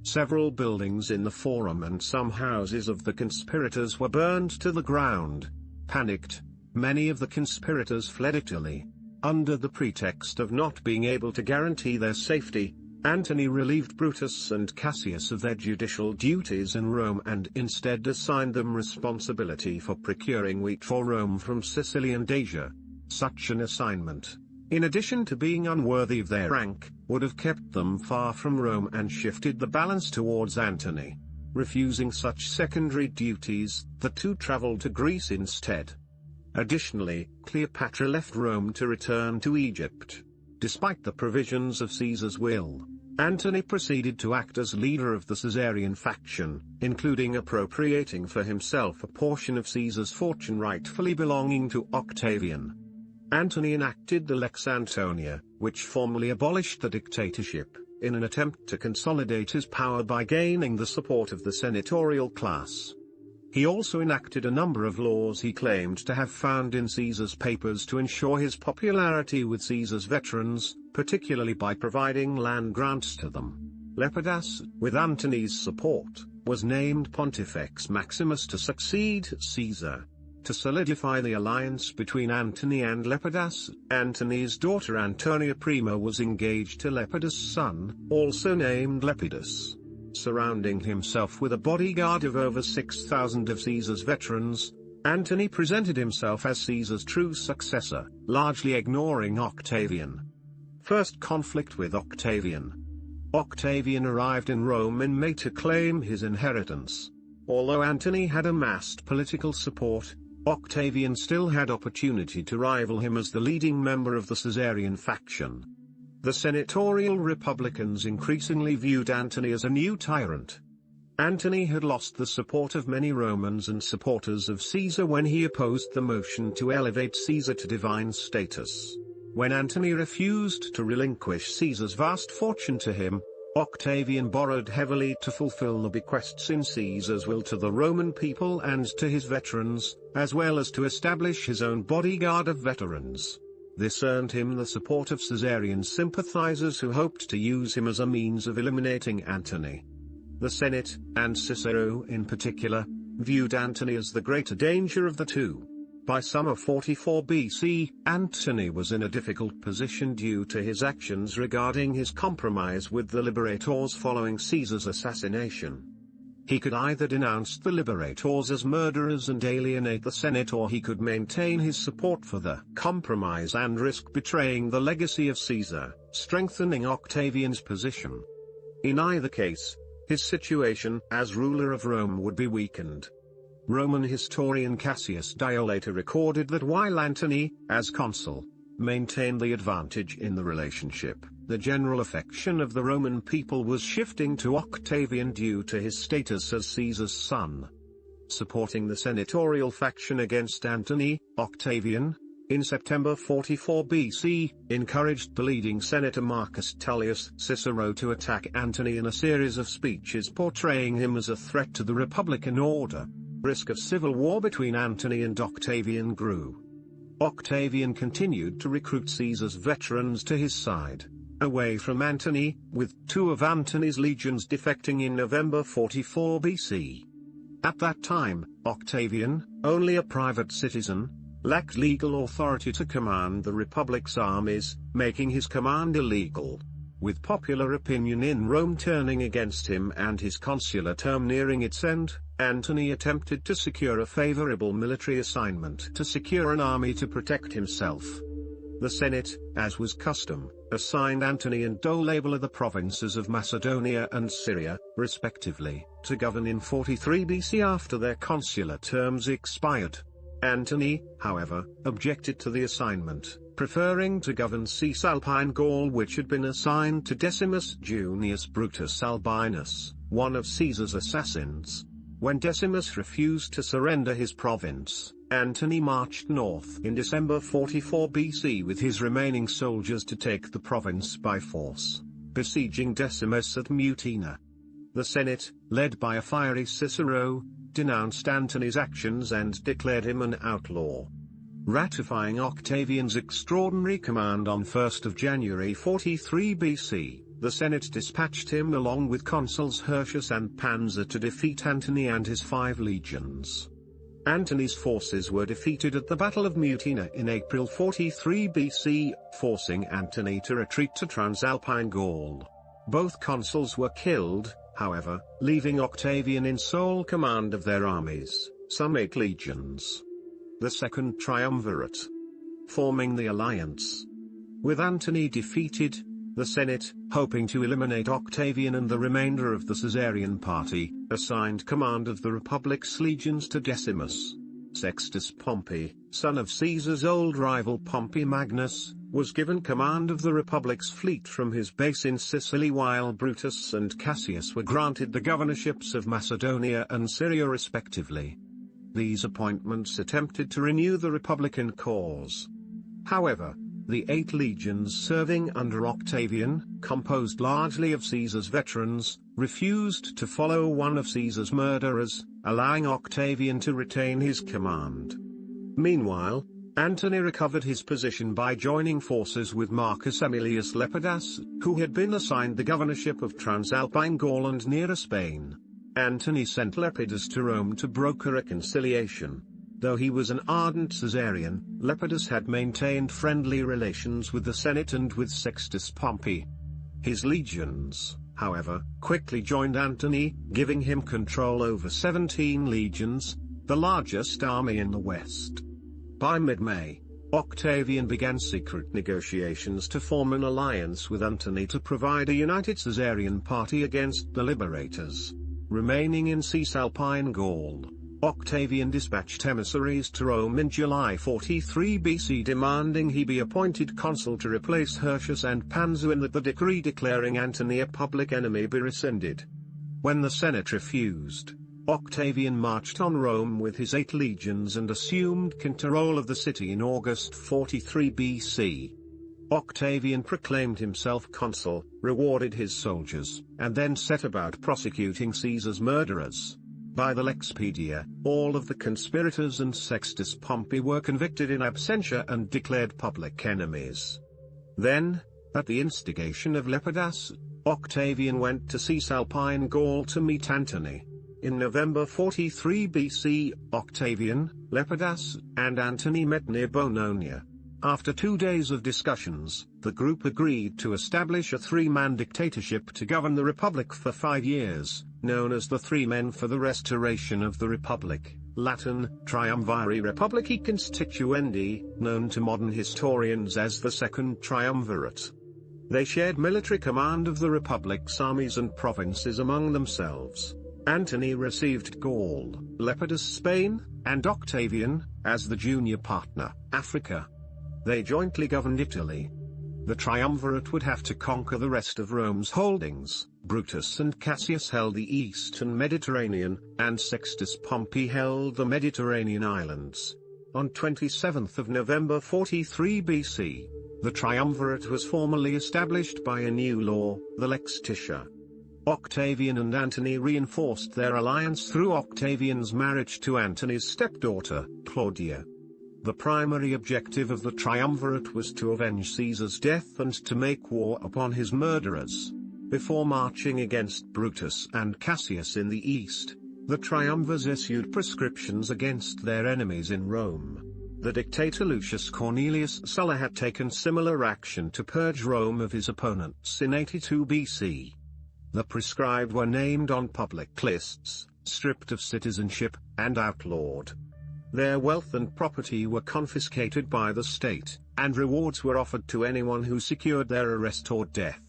Speaker 1: Several buildings in the Forum and some houses of the conspirators were burned to the ground. Panicked, many of the conspirators fled Italy. Under the pretext of not being able to guarantee their safety, Antony relieved Brutus and Cassius of their judicial duties in Rome and instead assigned them responsibility for procuring wheat for Rome from Sicily and Asia. Such an assignment, in addition to being unworthy of their rank, would have kept them far from Rome and shifted the balance towards Antony. Refusing such secondary duties, the two traveled to Greece instead. Additionally, Cleopatra left Rome to return to Egypt. Despite the provisions of Caesar's will, Antony proceeded to act as leader of the Caesarian faction, including appropriating for himself a portion of Caesar's fortune rightfully belonging to Octavian. Antony enacted the Lex Antonia, which formally abolished the dictatorship, in an attempt to consolidate his power by gaining the support of the senatorial class. He also enacted a number of laws he claimed to have found in Caesar's papers to ensure his popularity with Caesar's veterans, particularly by providing land grants to them. Lepidus, with Antony's support, was named Pontifex Maximus to succeed Caesar. To solidify the alliance between Antony and Lepidus, Antony's daughter Antonia Prima was engaged to Lepidus' son, also named Lepidus. Surrounding himself with a bodyguard of over 6,000 of Caesar's veterans, Antony presented himself as Caesar's true successor, largely ignoring Octavian. First conflict with Octavian. Octavian arrived in Rome in May to claim his inheritance. Although Antony had amassed political support, Octavian still had opportunity to rival him as the leading member of the Caesarian faction. The senatorial Republicans increasingly viewed Antony as a new tyrant. Antony had lost the support of many Romans and supporters of Caesar when he opposed the motion to elevate Caesar to divine status. When Antony refused to relinquish Caesar's vast fortune to him, Octavian borrowed heavily to fulfill the bequests in Caesar's will to the Roman people and to his veterans, as well as to establish his own bodyguard of veterans. This earned him the support of Caesarian sympathizers who hoped to use him as a means of eliminating Antony. The Senate, and Cicero in particular, viewed Antony as the greater danger of the two. By summer 44 BC, Antony was in a difficult position due to his actions regarding his compromise with the liberators following Caesar's assassination. He could either denounce the liberators as murderers and alienate the Senate, or he could maintain his support for the compromise and risk betraying the legacy of Caesar, strengthening Octavian's position. In either case, his situation as ruler of Rome would be weakened. Roman historian Cassius Dio later recorded that while Antony, as consul, maintained the advantage in the relationship, the general affection of the Roman people was shifting to Octavian due to his status as Caesar's son. Supporting the senatorial faction against Antony, Octavian, in September 44 BC, encouraged the leading senator Marcus Tullius Cicero to attack Antony in a series of speeches portraying him as a threat to the Republican order. Risk of civil war between Antony and Octavian grew. Octavian continued to recruit Caesar's veterans to his side, away from Antony, with 2 of Antony's legions defecting in November 44 BC. At that time, Octavian, only a private citizen, lacked legal authority to command the Republic's armies, making his command illegal. With popular opinion in Rome turning against him and his consular term nearing its end, Antony attempted to secure a favorable military assignment to secure an army to protect himself. The Senate, as was custom, assigned Antony and Dolabella the provinces of Macedonia and Syria, respectively, to govern in 43 BC after their consular terms expired. Antony, however, objected to the assignment, preferring to govern Cisalpine Gaul, which had been assigned to Decimus Junius Brutus Albinus, one of Caesar's assassins. When Decimus refused to surrender his province, Antony marched north in December 44 BC with his remaining soldiers to take the province by force, besieging Decimus at Mutina. The Senate, led by a fiery Cicero, denounced Antony's actions and declared him an outlaw. Ratifying Octavian's extraordinary command on 1 January 43 BC, the Senate dispatched him along with consuls Hirtius and Pansa to defeat Antony and his 5 legions. Antony's forces were defeated at the Battle of Mutina in April 43 BC, forcing Antony to retreat to Transalpine Gaul. Both consuls were killed, however, leaving Octavian in sole command of their armies, some 8 legions. The Second Triumvirate. Forming the alliance. With Antony defeated, the Senate, hoping to eliminate Octavian and the remainder of the Caesarian party, assigned command of the Republic's legions to Decimus. Sextus Pompey, son of Caesar's old rival Pompey Magnus, was given command of the Republic's fleet from his base in Sicily, while Brutus and Cassius were granted the governorships of Macedonia and Syria respectively. These appointments attempted to renew the Republican cause. However, the 8 legions serving under Octavian, composed largely of Caesar's veterans, refused to follow one of Caesar's murderers, allowing Octavian to retain his command. Meanwhile, Antony recovered his position by joining forces with Marcus Aemilius Lepidus, who had been assigned the governorship of Transalpine Gaul and nearer Spain. Antony sent Lepidus to Rome to broker a conciliation. Though he was an ardent Caesarian, Lepidus had maintained friendly relations with the Senate and with Sextus Pompey. His legions, however, quickly joined Antony, giving him control over 17 legions, the largest army in the West. By mid-May, Octavian began secret negotiations to form an alliance with Antony to provide a united Caesarian party against the liberators. Remaining in Cisalpine Gaul, Octavian dispatched emissaries to Rome in July 43 BC demanding he be appointed consul to replace Hirtius and Pansa and that the decree declaring Antony a public enemy be rescinded. When the Senate refused, Octavian marched on Rome with his 8 legions and assumed control of the city in August 43 BC. Octavian proclaimed himself consul, rewarded his soldiers, and then set about prosecuting Caesar's murderers. By the Lexpedia, all of the conspirators and Sextus Pompey were convicted in absentia and declared public enemies. Then, at the instigation of Lepidus, Octavian went to Cisalpine Gaul to meet Antony. In November 43 BC, Octavian, Lepidus, and Antony met near Bononia. After 2 days of discussions, the group agreed to establish a 3-man dictatorship to govern the Republic for 5 years, known as the 3 Men for the Restoration of the Republic, Latin, Triumviri Republici Constituendi, known to modern historians as the Second Triumvirate. They shared military command of the Republic's armies and provinces among themselves. Antony received Gaul, Lepidus Spain, and Octavian, as the junior partner, Africa. They jointly governed Italy. The triumvirate would have to conquer the rest of Rome's holdings. Brutus and Cassius held the eastern Mediterranean, and Sextus Pompey held the Mediterranean islands. On 27th of November 43 BC, the triumvirate was formally established by a new law, the Lex Tiscia. Octavian and Antony reinforced their alliance through Octavian's marriage to Antony's stepdaughter, Claudia. The primary objective of the triumvirate was to avenge Caesar's death and to make war upon his murderers. Before marching against Brutus and Cassius in the east, the triumvirs issued prescriptions against their enemies in Rome. The dictator Lucius Cornelius Sulla had taken similar action to purge Rome of his opponents in 82 BC. The proscribed were named on public lists, stripped of citizenship, and outlawed. Their wealth and property were confiscated by the state, and rewards were offered to anyone who secured their arrest or death.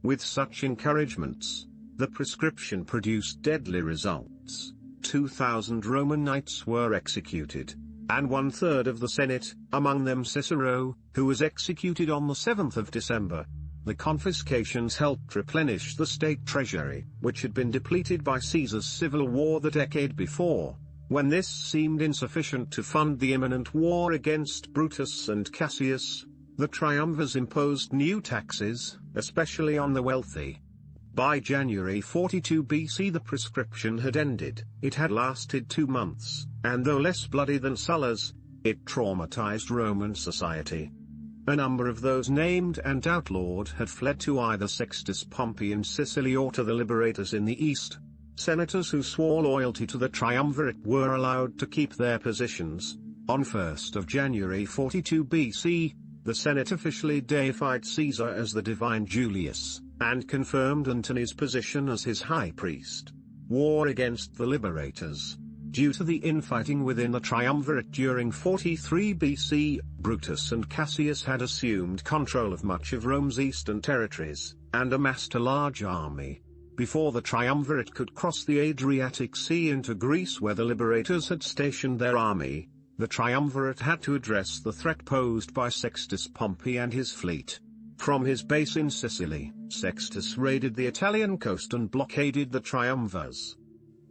Speaker 1: With such encouragements, the prescription produced deadly results. 2,000 Roman knights were executed, and 1/3 of the Senate, among them Cicero, who was executed on the 7th of December. The confiscations helped replenish the state treasury, which had been depleted by Caesar's civil war the decade before. When this seemed insufficient to fund the imminent war against Brutus and Cassius, the triumvirs imposed new taxes, especially on the wealthy. By January 42 BC the prescription had ended. It had lasted 2 months, and though less bloody than Sulla's, it traumatized Roman society. A number of those named and outlawed had fled to either Sextus Pompey in Sicily or to the liberators in the east. Senators who swore loyalty to the triumvirate were allowed to keep their positions. On 1st of January 42 BC, the Senate officially deified Caesar as the divine Julius, and confirmed Antony's position as his high priest. War against the liberators. Due to the infighting within the triumvirate during 43 BC, Brutus and Cassius had assumed control of much of Rome's eastern territories, and amassed a large army. Before the triumvirate could cross the Adriatic Sea into Greece where the liberators had stationed their army, the triumvirate had to address the threat posed by Sextus Pompey and his fleet. From his base in Sicily, Sextus raided the Italian coast and blockaded the triumvirs.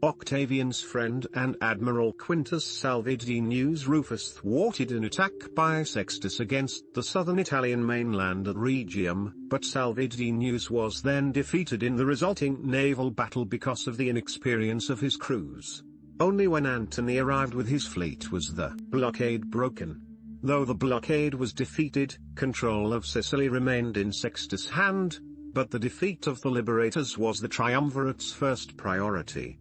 Speaker 1: Octavian's friend and admiral Quintus Salvidinius Rufus thwarted an attack by Sextus against the southern Italian mainland at Rhegium, but Salvidinius was then defeated in the resulting naval battle because of the inexperience of his crews. Only when Antony arrived with his fleet was the blockade broken. Though the blockade was defeated, control of Sicily remained in Sextus' hand, but the defeat of the liberators was the triumvirate's first priority.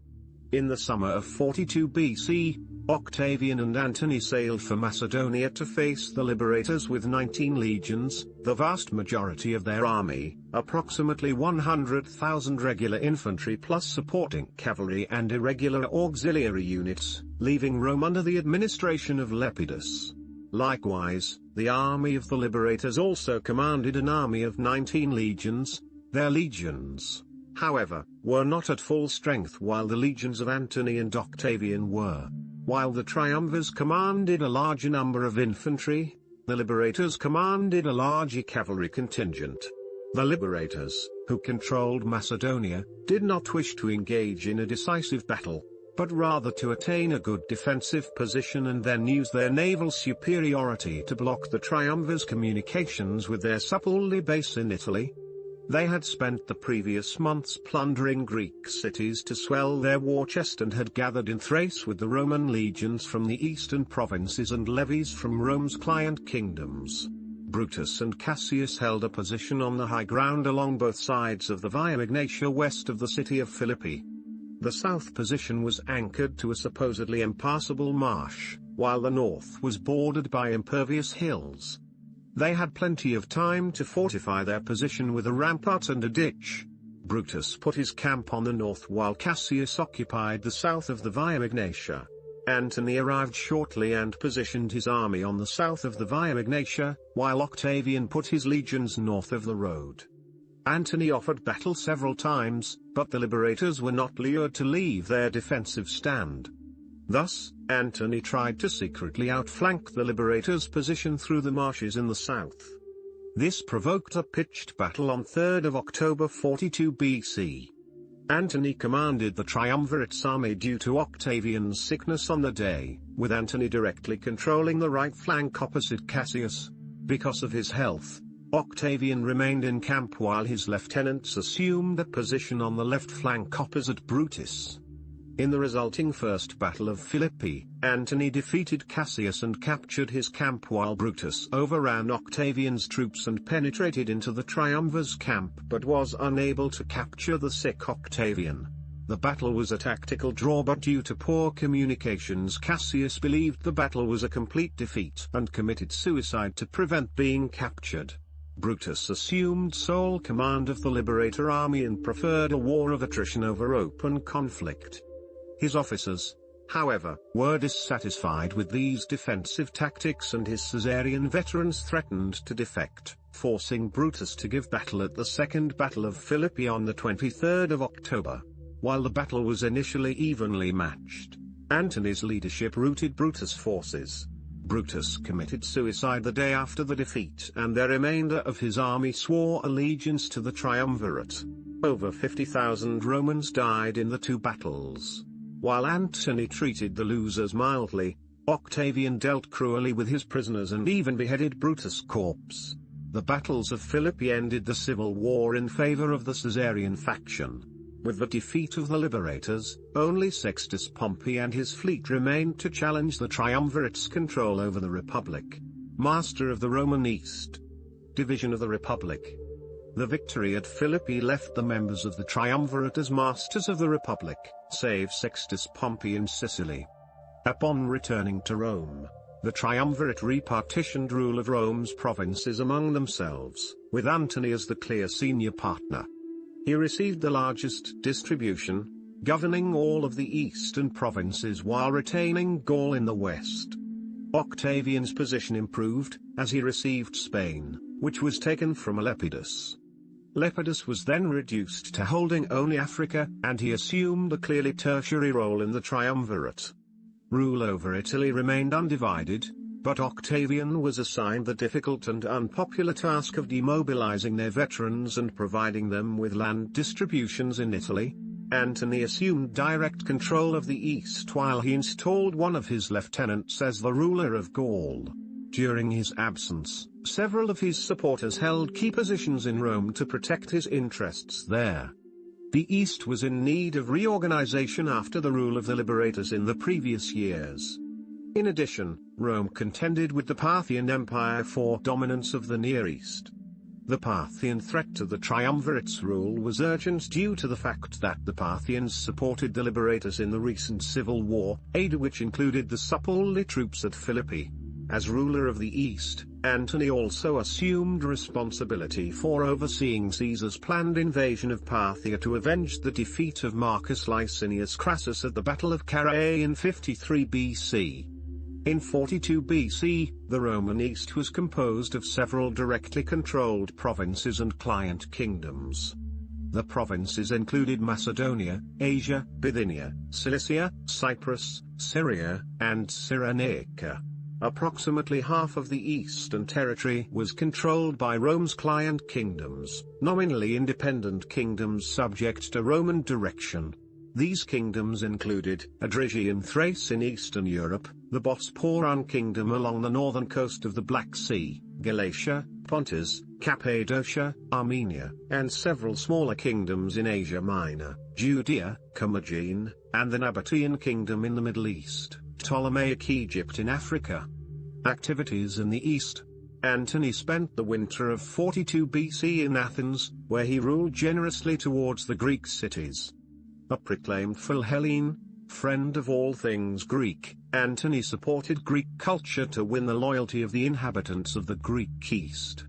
Speaker 1: In the summer of 42 BC, Octavian and Antony sailed for Macedonia to face the liberators with 19 legions, the vast majority of their army, approximately 100,000 regular infantry plus supporting cavalry and irregular auxiliary units, leaving Rome under the administration of Lepidus. Likewise, the army of the liberators also commanded an army of 19 legions. Their legions, however, were not at full strength while the legions of Antony and Octavian were. While the triumvirs commanded a larger number of infantry, the liberators commanded a larger cavalry contingent. The liberators, who controlled Macedonia, did not wish to engage in a decisive battle, but rather to attain a good defensive position and then use their naval superiority to block the triumvirs' communications with their Sapulli base in Italy. They had spent the previous months plundering Greek cities to swell their war chest and had gathered in Thrace with the Roman legions from the eastern provinces and levies from Rome's client kingdoms. Brutus and Cassius held a position on the high ground along both sides of the Via Egnatia west of the city of Philippi. The south position was anchored to a supposedly impassable marsh, while the north was bordered by impervious hills. They had plenty of time to fortify their position with a rampart and a ditch. Brutus put his camp on the north while Cassius occupied the south of the Via Egnatia. Antony arrived shortly and positioned his army on the south of the Via Egnatia, while Octavian put his legions north of the road. Antony offered battle several times, but the liberators were not lured to leave their defensive stand. Thus, Antony tried to secretly outflank the liberators' position through the marshes in the south. This provoked a pitched battle on 3rd of October 42 BC. Antony commanded the triumvirate's army due to Octavian's sickness on the day, with Antony directly controlling the right flank opposite Cassius. Because of his health, Octavian remained in camp while his lieutenants assumed a position on the left flank opposite Brutus. In the resulting First Battle of Philippi, Antony defeated Cassius and captured his camp while Brutus overran Octavian's troops and penetrated into the Triumvir's camp but was unable to capture the sick Octavian. The battle was a tactical draw, but due to poor communications Cassius believed the battle was a complete defeat and committed suicide to prevent being captured. Brutus assumed sole command of the Liberator army and preferred a war of attrition over open conflict. His officers, however, were dissatisfied with these defensive tactics and his Caesarian veterans threatened to defect, forcing Brutus to give battle at the Second Battle of Philippi on the 23rd of October. While the battle was initially evenly matched, Antony's leadership routed Brutus' forces. Brutus committed suicide the day after the defeat, and the remainder of his army swore allegiance to the Triumvirate. Over 50,000 Romans died in the two battles. While Antony treated the losers mildly, Octavian dealt cruelly with his prisoners and even beheaded Brutus' corpse. The battles of Philippi ended the civil war in favor of the Caesarian faction. With the defeat of the Liberators, only Sextus Pompey and his fleet remained to challenge the Triumvirate's control over the Republic. Master of the Roman East. Division of the Republic. The victory at Philippi left the members of the Triumvirate as masters of the Republic, save Sextus Pompey in Sicily. Upon returning to Rome, the Triumvirate repartitioned rule of Rome's provinces among themselves, with Antony as the clear senior partner. He received the largest distribution, governing all of the eastern provinces while retaining Gaul in the west. Octavian's position improved, as he received Spain, which was taken from Lepidus. Lepidus was then reduced to holding only Africa, and he assumed a clearly tertiary role in the Triumvirate. Rule over Italy remained undivided, but Octavian was assigned the difficult and unpopular task of demobilizing their veterans and providing them with land distributions in Italy. Antony assumed direct control of the east while he installed one of his lieutenants as the ruler of Gaul. During his absence, several of his supporters held key positions in Rome to protect his interests there. The East was in need of reorganization after the rule of the Liberators in the previous years. In addition, Rome contended with the Parthian Empire for dominance of the Near East. The Parthian threat to the Triumvirate's rule was urgent due to the fact that the Parthians supported the Liberators in the recent civil war, aid which included the Suppuli troops at Philippi. As ruler of the East, Antony also assumed responsibility for overseeing Caesar's planned invasion of Parthia to avenge the defeat of Marcus Licinius Crassus at the Battle of Carrhae in 53 BC. In 42 BC, the Roman East was composed of several directly controlled provinces and client kingdoms. The provinces included Macedonia, Asia, Bithynia, Cilicia, Cyprus, Syria, and Cyrenaica. Approximately half of the eastern territory was controlled by Rome's client kingdoms, nominally independent kingdoms subject to Roman direction. These kingdoms included Adrisian Thrace in Eastern Europe, the Bosporan kingdom along the northern coast of the Black Sea, Galatia, Pontus, Cappadocia, Armenia, and several smaller kingdoms in Asia Minor, Judea, Commagene, and the Nabatean kingdom in the Middle East, Ptolemaic Egypt in Africa. Activities in the East. Antony spent the winter of 42 BC in Athens, where he ruled generously towards the Greek cities. A proclaimed Philhellene, friend of all things Greek, Antony supported Greek culture to win the loyalty of the inhabitants of the Greek East.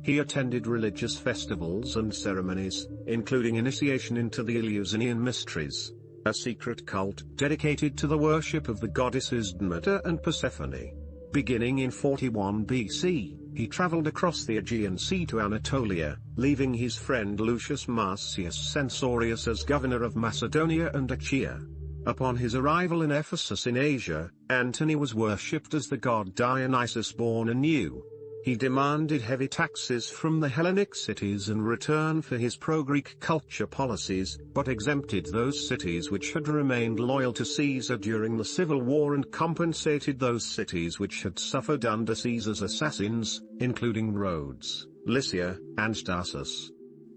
Speaker 1: He attended religious festivals and ceremonies, including initiation into the Eleusinian mysteries, a secret cult dedicated to the worship of the goddesses Demeter and Persephone. Beginning in 41 BC, he traveled across the Aegean Sea to Anatolia, leaving his friend Lucius Marcius Censorius as governor of Macedonia and Achaea. Upon his arrival in Ephesus in Asia, Antony was worshipped as the god Dionysus born anew. He demanded heavy taxes from the Hellenic cities in return for his pro-Greek culture policies, but exempted those cities which had remained loyal to Caesar during the civil war and compensated those cities which had suffered under Caesar's assassins, including Rhodes, Lycia, and Tarsus.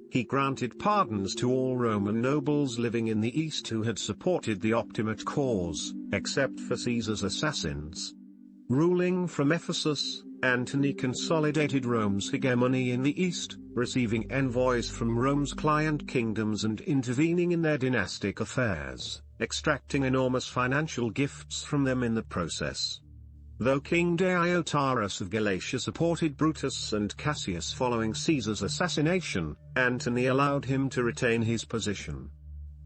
Speaker 1: He granted pardons to all Roman nobles living in the East who had supported the Optimate cause, except for Caesar's assassins. Ruling from Ephesus, Antony consolidated Rome's hegemony in the East, receiving envoys from Rome's client kingdoms and intervening in their dynastic affairs, extracting enormous financial gifts from them in the process. Though King Deiotarus of Galatia supported Brutus and Cassius following Caesar's assassination, Antony allowed him to retain his position.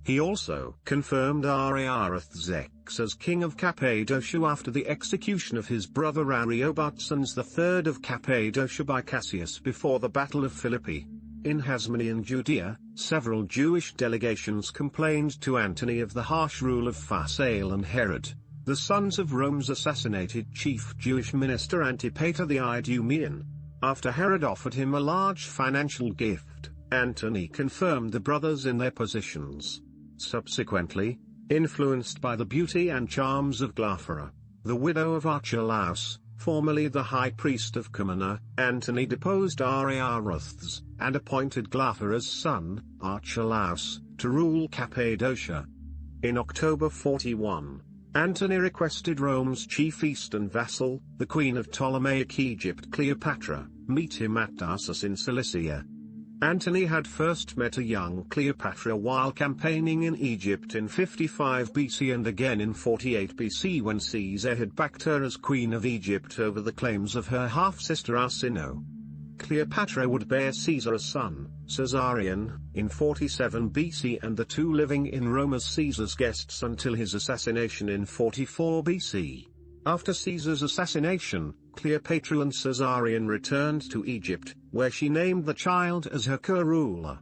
Speaker 1: He also confirmed Ariarathes as king of Cappadocia after the execution of his brother Ariobarzanes III of Cappadocia by Cassius before the Battle of Philippi. In Hasmonean Judea, several Jewish delegations complained to Antony of the harsh rule of Phasael and Herod, the sons of Rome's assassinated chief Jewish minister Antipater the Idumean. After Herod offered him a large financial gift, Antony confirmed the brothers in their positions. Subsequently, influenced by the beauty and charms of Glaphyra, the widow of Archelaus, formerly the high priest of Comana, Antony deposed Ariarathes, and appointed Glaphyra's son, Archelaus, to rule Cappadocia. In October 41, Antony requested Rome's chief eastern vassal, the queen of Ptolemaic Egypt Cleopatra, meet him at Tarsus in Cilicia. Antony had first met a young Cleopatra while campaigning in Egypt in 55 BC and again in 48 BC when Caesar had backed her as queen of Egypt over the claims of her half-sister Arsinoe. Cleopatra would bear Caesar a son, Caesarion, in 47 BC and the two living in Rome as Caesar's guests until his assassination in 44 BC. After Caesar's assassination, Cleopatra and Caesarion returned to Egypt, where she named the child as her co-ruler.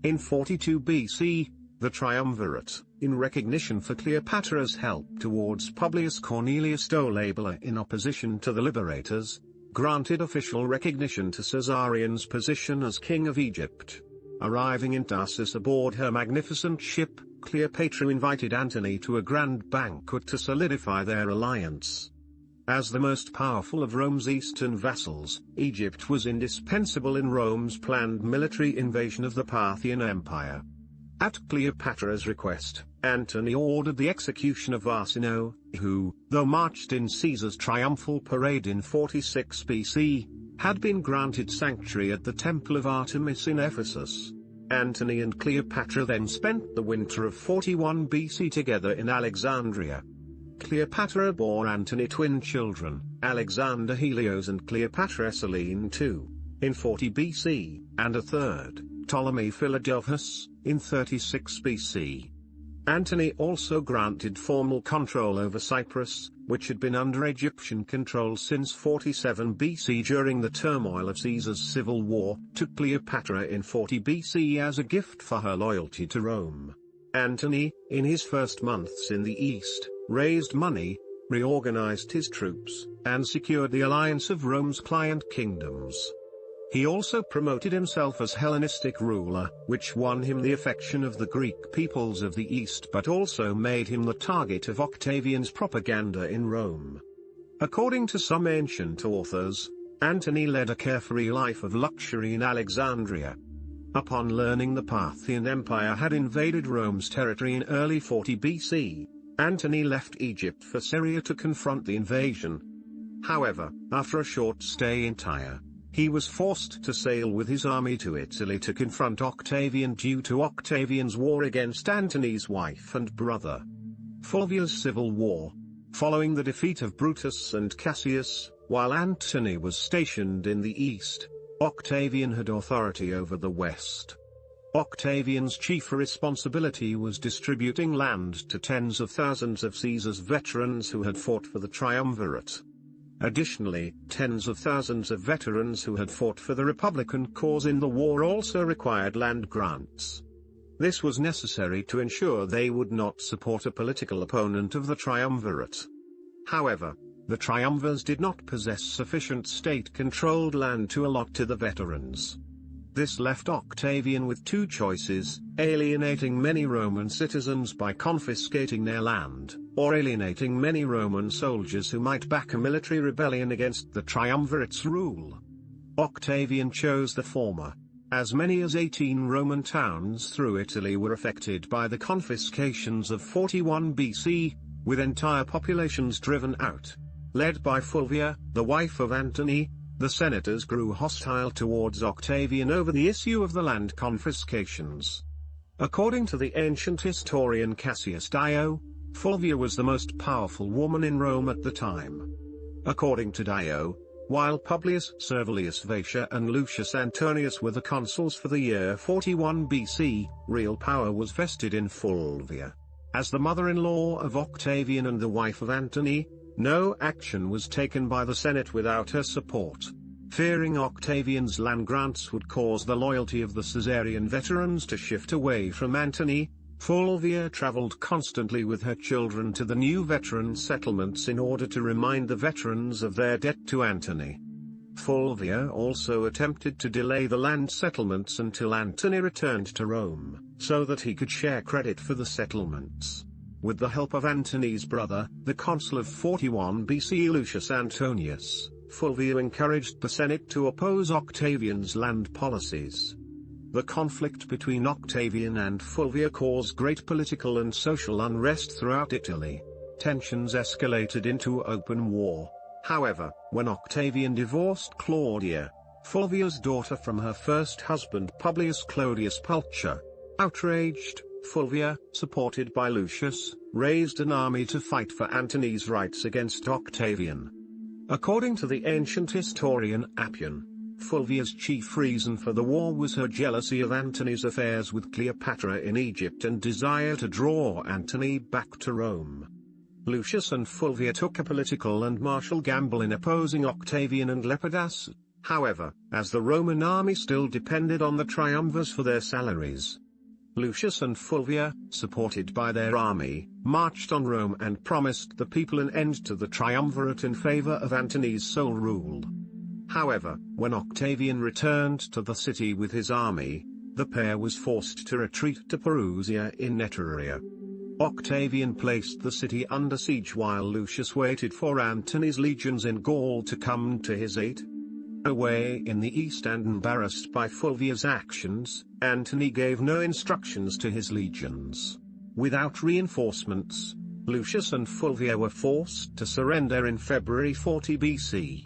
Speaker 1: In 42 BC, the Triumvirate, in recognition for Cleopatra's help towards Publius Cornelius Dolabella in opposition to the liberators, granted official recognition to Caesarion's position as king of Egypt. Arriving in Tarsus aboard her magnificent ship, Cleopatra invited Antony to a grand banquet to solidify their alliance. As the most powerful of Rome's eastern vassals, Egypt was indispensable in Rome's planned military invasion of the Parthian Empire. At Cleopatra's request, Antony ordered the execution of Arsinoe, who, though marched in Caesar's triumphal parade in 46 BC, had been granted sanctuary at the Temple of Artemis in Ephesus. Antony and Cleopatra then spent the winter of 41 BC together in Alexandria. Cleopatra bore Antony twin children, Alexander Helios and Cleopatra Selene II, in 40 BC, and a third, Ptolemy Philadelphus, in 36 BC. Antony also granted formal control over Cyprus, which had been under Egyptian control since 47 BC during the turmoil of Caesar's civil war, to Cleopatra in 40 BC as a gift for her loyalty to Rome. Antony, in his first months in the East, raised money, reorganized his troops, and secured the alliance of Rome's client kingdoms. He also promoted himself as Hellenistic ruler, which won him the affection of the Greek peoples of the East but also made him the target of Octavian's propaganda in Rome. According to some ancient authors, Antony led a carefree life of luxury in Alexandria. Upon learning the Parthian Empire had invaded Rome's territory in early 40 BC, Antony left Egypt for Syria to confront the invasion. However, after a short stay in Tyre, he was forced to sail with his army to Italy to confront Octavian due to Octavian's war against Antony's wife and brother. Fulvia's civil war. Following the defeat of Brutus and Cassius, while Antony was stationed in the east, Octavian had authority over the west. Octavian's chief responsibility was distributing land to tens of thousands of Caesar's veterans who had fought for the Triumvirate. Additionally, tens of thousands of veterans who had fought for the Republican cause in the war also required land grants. This was necessary to ensure they would not support a political opponent of the Triumvirate. However, The triumvirs did not possess sufficient state-controlled land to allot to the veterans. This left Octavian with two choices: alienating many Roman citizens by confiscating their land, or alienating many Roman soldiers who might back a military rebellion against the triumvirate's rule. Octavian chose the former. As many as 18 Roman towns through Italy were affected by the confiscations of 41 BC, with entire populations driven out. Led by Fulvia, the wife of Antony, the senators grew hostile towards Octavian over the issue of the land confiscations. According to the ancient historian Cassius Dio, Fulvia was the most powerful woman in Rome at the time. According to Dio, while Publius Servilius Vatius and Lucius Antonius were the consuls for the year 41 BC, real power was vested in Fulvia. As the mother-in-law of Octavian and the wife of Antony, no action was taken by the Senate without her support. Fearing Octavian's land grants would cause the loyalty of the Caesarian veterans to shift away from Antony, Fulvia traveled constantly with her children to the new veteran settlements in order to remind the veterans of their debt to Antony. Fulvia also attempted to delay the land settlements until Antony returned to Rome, so that he could share credit for the settlements. With the help of Antony's brother, the consul of 41 BC Lucius Antonius, Fulvia encouraged the Senate to oppose Octavian's land policies. The conflict between Octavian and Fulvia caused great political and social unrest throughout Italy. Tensions escalated into open war. However, when Octavian divorced Claudia, Fulvia's daughter, from her first husband Publius Clodius Pulcher, outraged, Fulvia, supported by Lucius, raised an army to fight for Antony's rights against Octavian. According to the ancient historian Appian, Fulvia's chief reason for the war was her jealousy of Antony's affairs with Cleopatra in Egypt and desire to draw Antony back to Rome. Lucius and Fulvia took a political and martial gamble in opposing Octavian and Lepidus. However, as the Roman army still depended on the triumvirs for their salaries, Lucius and Fulvia, supported by their army, marched on Rome and promised the people an end to the triumvirate in favor of Antony's sole rule. However, when Octavian returned to the city with his army, the pair was forced to retreat to Perusia in Etruria. Octavian placed the city under siege while Lucius waited for Antony's legions in Gaul to come to his aid. Away in the east and embarrassed by Fulvia's actions, Antony gave no instructions to his legions. Without reinforcements, Lucius and Fulvia were forced to surrender in February 40 BC.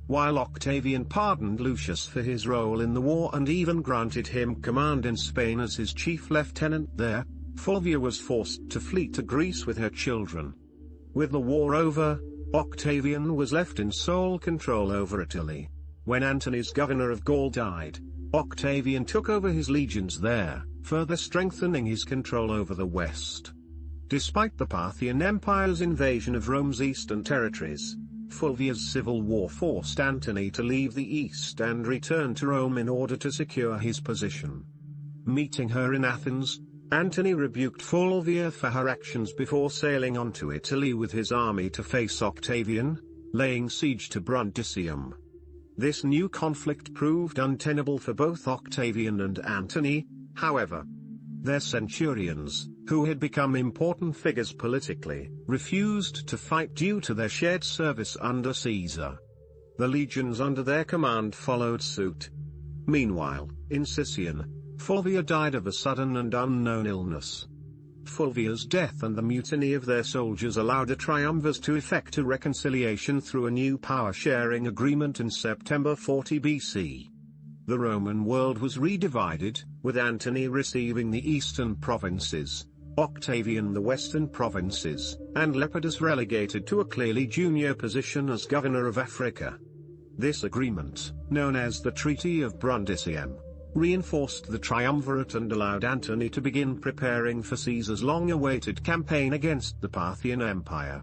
Speaker 1: While Octavian pardoned Lucius for his role in the war and even granted him command in Spain as his chief lieutenant there, Fulvia was forced to flee to Greece with her children. With the war over, Octavian was left in sole control over Italy. When Antony's governor of Gaul died, Octavian took over his legions there, further strengthening his control over the west. Despite the Parthian Empire's invasion of Rome's eastern territories, Fulvia's civil war forced Antony to leave the east and return to Rome in order to secure his position. Meeting her in Athens, Antony rebuked Fulvia for her actions before sailing on to Italy with his army to face Octavian, laying siege to Brundisium. This new conflict proved untenable for both Octavian and Antony. However, their centurions, who had become important figures politically, refused to fight due to their shared service under Caesar. The legions under their command followed suit. Meanwhile, in Sicyon, Fulvia died of a sudden and unknown illness. Fulvia's death and the mutiny of their soldiers allowed the triumvirs to effect a reconciliation through a new power-sharing agreement in September 40 BC. The Roman world was redivided, with Antony receiving the eastern provinces, Octavian the western provinces, and Lepidus relegated to a clearly junior position as governor of Africa. This agreement, known as the Treaty of Brundisium, reinforced the triumvirate and allowed Antony to begin preparing for Caesar's long-awaited campaign against the Parthian Empire.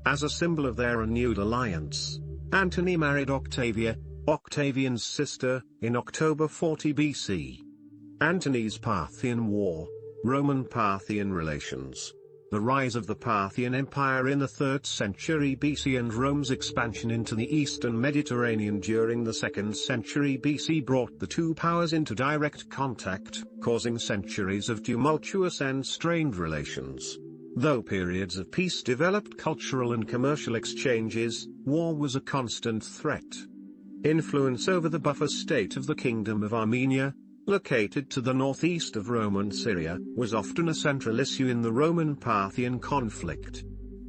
Speaker 1: As a symbol of their renewed alliance, Antony married Octavia, Octavian's sister, in October 40 BC. Antony's Parthian War, Roman-Parthian relations. The rise of the Parthian Empire in the 3rd century BC and Rome's expansion into the eastern Mediterranean during the 2nd century BC brought the two powers into direct contact, causing centuries of tumultuous and strained relations. Though periods of peace developed cultural and commercial exchanges, war was a constant threat. Influence over the buffer state of the Kingdom of Armenia, located to the northeast of Roman Syria, was often a central issue in the Roman-Parthian conflict.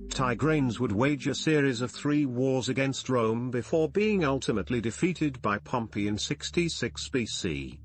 Speaker 1: Tigranes would wage a series of 3 wars against Rome before being ultimately defeated by Pompey in 66 BC.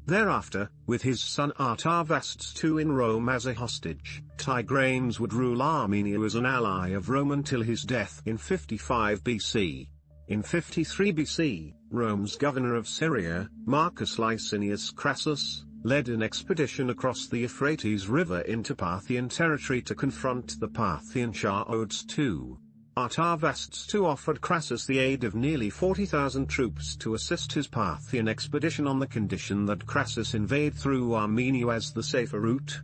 Speaker 1: Thereafter, with his son Artavasdes II in Rome as a hostage, Tigranes would rule Armenia as an ally of Rome until his death in 55 BC. In 53 BC, Rome's governor of Syria, Marcus Licinius Crassus, led an expedition across the Euphrates River into Parthian territory to confront the Parthian Shah Odes II. Artavasdes II offered Crassus the aid of nearly 40,000 troops to assist his Parthian expedition on the condition that Crassus invade through Armenia as the safer route.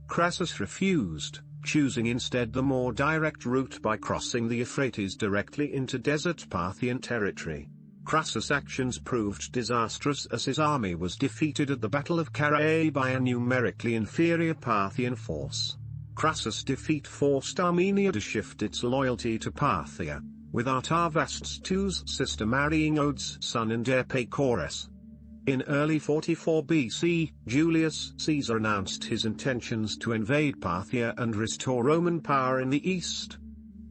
Speaker 1: Crassus refused, choosing instead the more direct route by crossing the Euphrates directly into desert Parthian territory. Crassus' actions proved disastrous as his army was defeated at the Battle of Carrhae by a numerically inferior Parthian force. Crassus' defeat forced Armenia to shift its loyalty to Parthia, with Artavasdes II's sister marrying Ode's son and heir Pacorus. In early 44 BC, Julius Caesar announced his intentions to invade Parthia and restore Roman power in the east.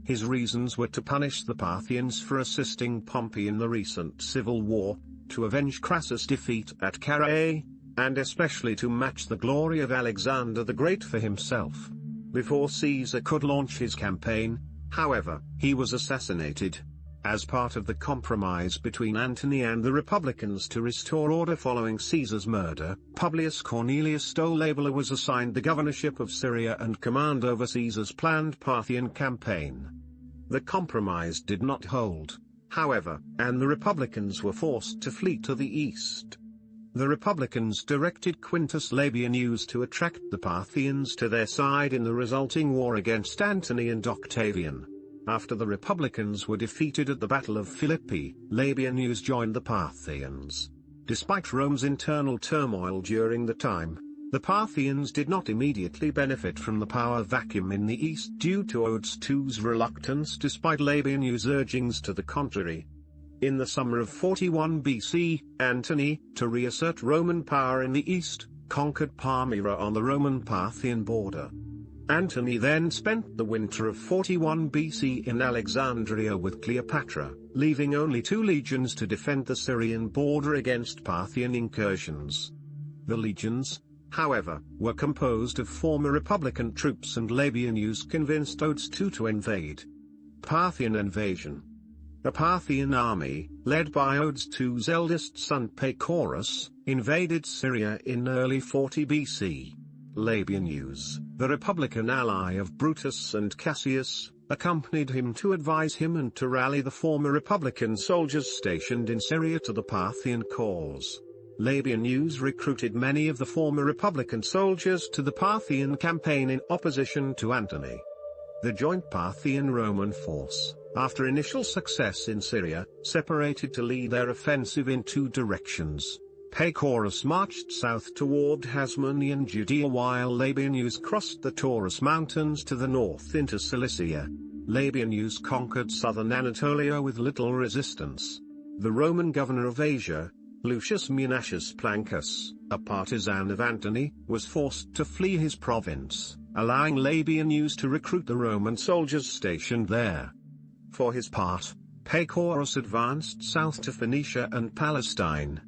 Speaker 1: His reasons were to punish the Parthians for assisting Pompey in the recent civil war, to avenge Crassus' defeat at Carrhae, and especially to match the glory of Alexander the Great for himself. Before Caesar could launch his campaign, however, he was assassinated. As part of the compromise between Antony and the Republicans to restore order following Caesar's murder, Publius Cornelius Stolabella was assigned the governorship of Syria and command over Caesar's planned Parthian campaign. The compromise did not hold, however, and the Republicans were forced to flee to the east. The Republicans directed Quintus Labienus to attract the Parthians to their side in the resulting war against Antony and Octavian. After the Republicans were defeated at the Battle of Philippi, Labienus joined the Parthians. Despite Rome's internal turmoil during the time, the Parthians did not immediately benefit from the power vacuum in the east due to Odes II's reluctance despite Labienus' urgings to the contrary. In the summer of 41 BC, Antony, to reassert Roman power in the east, conquered Palmyra on the Roman-Parthian border. Antony then spent the winter of 41 BC in Alexandria with Cleopatra, leaving only 2 legions to defend the Syrian border against Parthian incursions. The legions, however, were composed of former Republican troops and Labienus convinced Odes II to invade. Parthian invasion. A Parthian army, led by Odes II's eldest son Pacorus, invaded Syria in early 40 BC. Labienus, the Republican ally of Brutus and Cassius, accompanied him to advise him and to rally the former Republican soldiers stationed in Syria to the Parthian cause. Labienus recruited many of the former Republican soldiers to the Parthian campaign in opposition to Antony. The joint Parthian-Roman force, after initial success in Syria, separated to lead their offensive in 2 directions. Pacorus marched south toward Hasmonean Judea while Labienus crossed the Taurus Mountains to the north into Cilicia. Labienus conquered southern Anatolia with little resistance. The Roman governor of Asia, Lucius Munatius Plancus, a partisan of Antony, was forced to flee his province, allowing Labienus to recruit the Roman soldiers stationed there. For his part, Pacorus advanced south to Phoenicia and Palestine.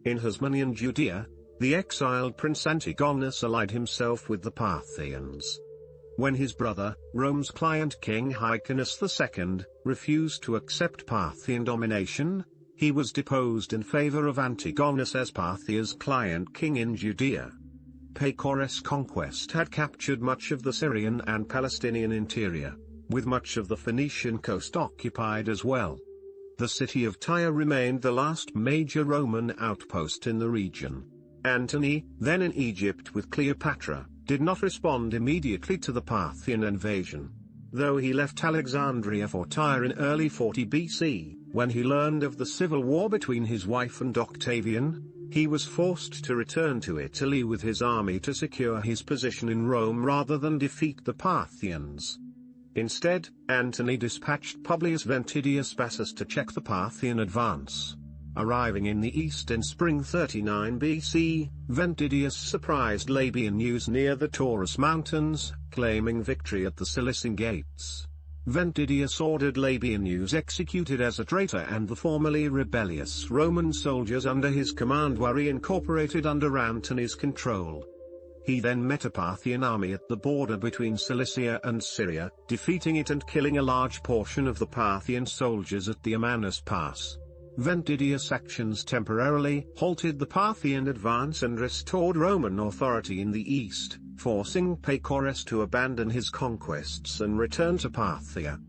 Speaker 1: In Hasmonean Judea, the exiled Prince Antigonus allied himself with the Parthians. When his brother, Rome's client King Hyrcanus II, refused to accept Parthian domination, he was deposed in favor of Antigonus as Parthia's client king in Judea. Pacorus' conquest had captured much of the Syrian and Palestinian interior, with much of the Phoenician coast occupied as well. The city of Tyre remained the last major Roman outpost in the region. Antony, then in Egypt with Cleopatra, did not respond immediately to the Parthian invasion. Though he left Alexandria for Tyre in early 40 BC, when he learned of the civil war between his wife and Octavian, he was forced to return to Italy with his army to secure his position in Rome rather than defeat the Parthians. Instead, Antony dispatched Publius Ventidius Bassus to check the Parthian advance. Arriving in the east in spring 39 BC, Ventidius surprised Labienus near the Taurus Mountains, claiming victory at the Cilician gates. Ventidius ordered Labienus executed as a traitor, and the formerly rebellious Roman soldiers under his command were reincorporated under Antony's control. He then met a Parthian army at the border between Cilicia and Syria, defeating it and killing a large portion of the Parthian soldiers at the Amanus Pass. Ventidius' actions temporarily halted the Parthian advance and restored Roman authority in the east, forcing Pacorus to abandon his conquests and return to Parthia.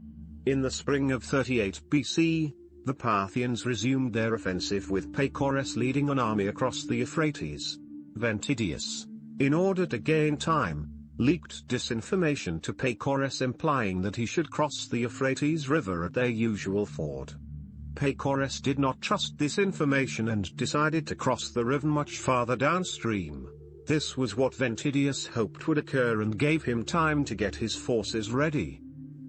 Speaker 1: In the spring of 38 BC, the Parthians resumed their offensive with Pacorus leading an army across the Euphrates. Ventidius, in order to gain time, leaked disinformation to Pacorus implying that he should cross the Euphrates River at their usual ford. Pacorus did not trust this information and decided to cross the river much farther downstream. This was what Ventidius hoped would occur and gave him time to get his forces ready.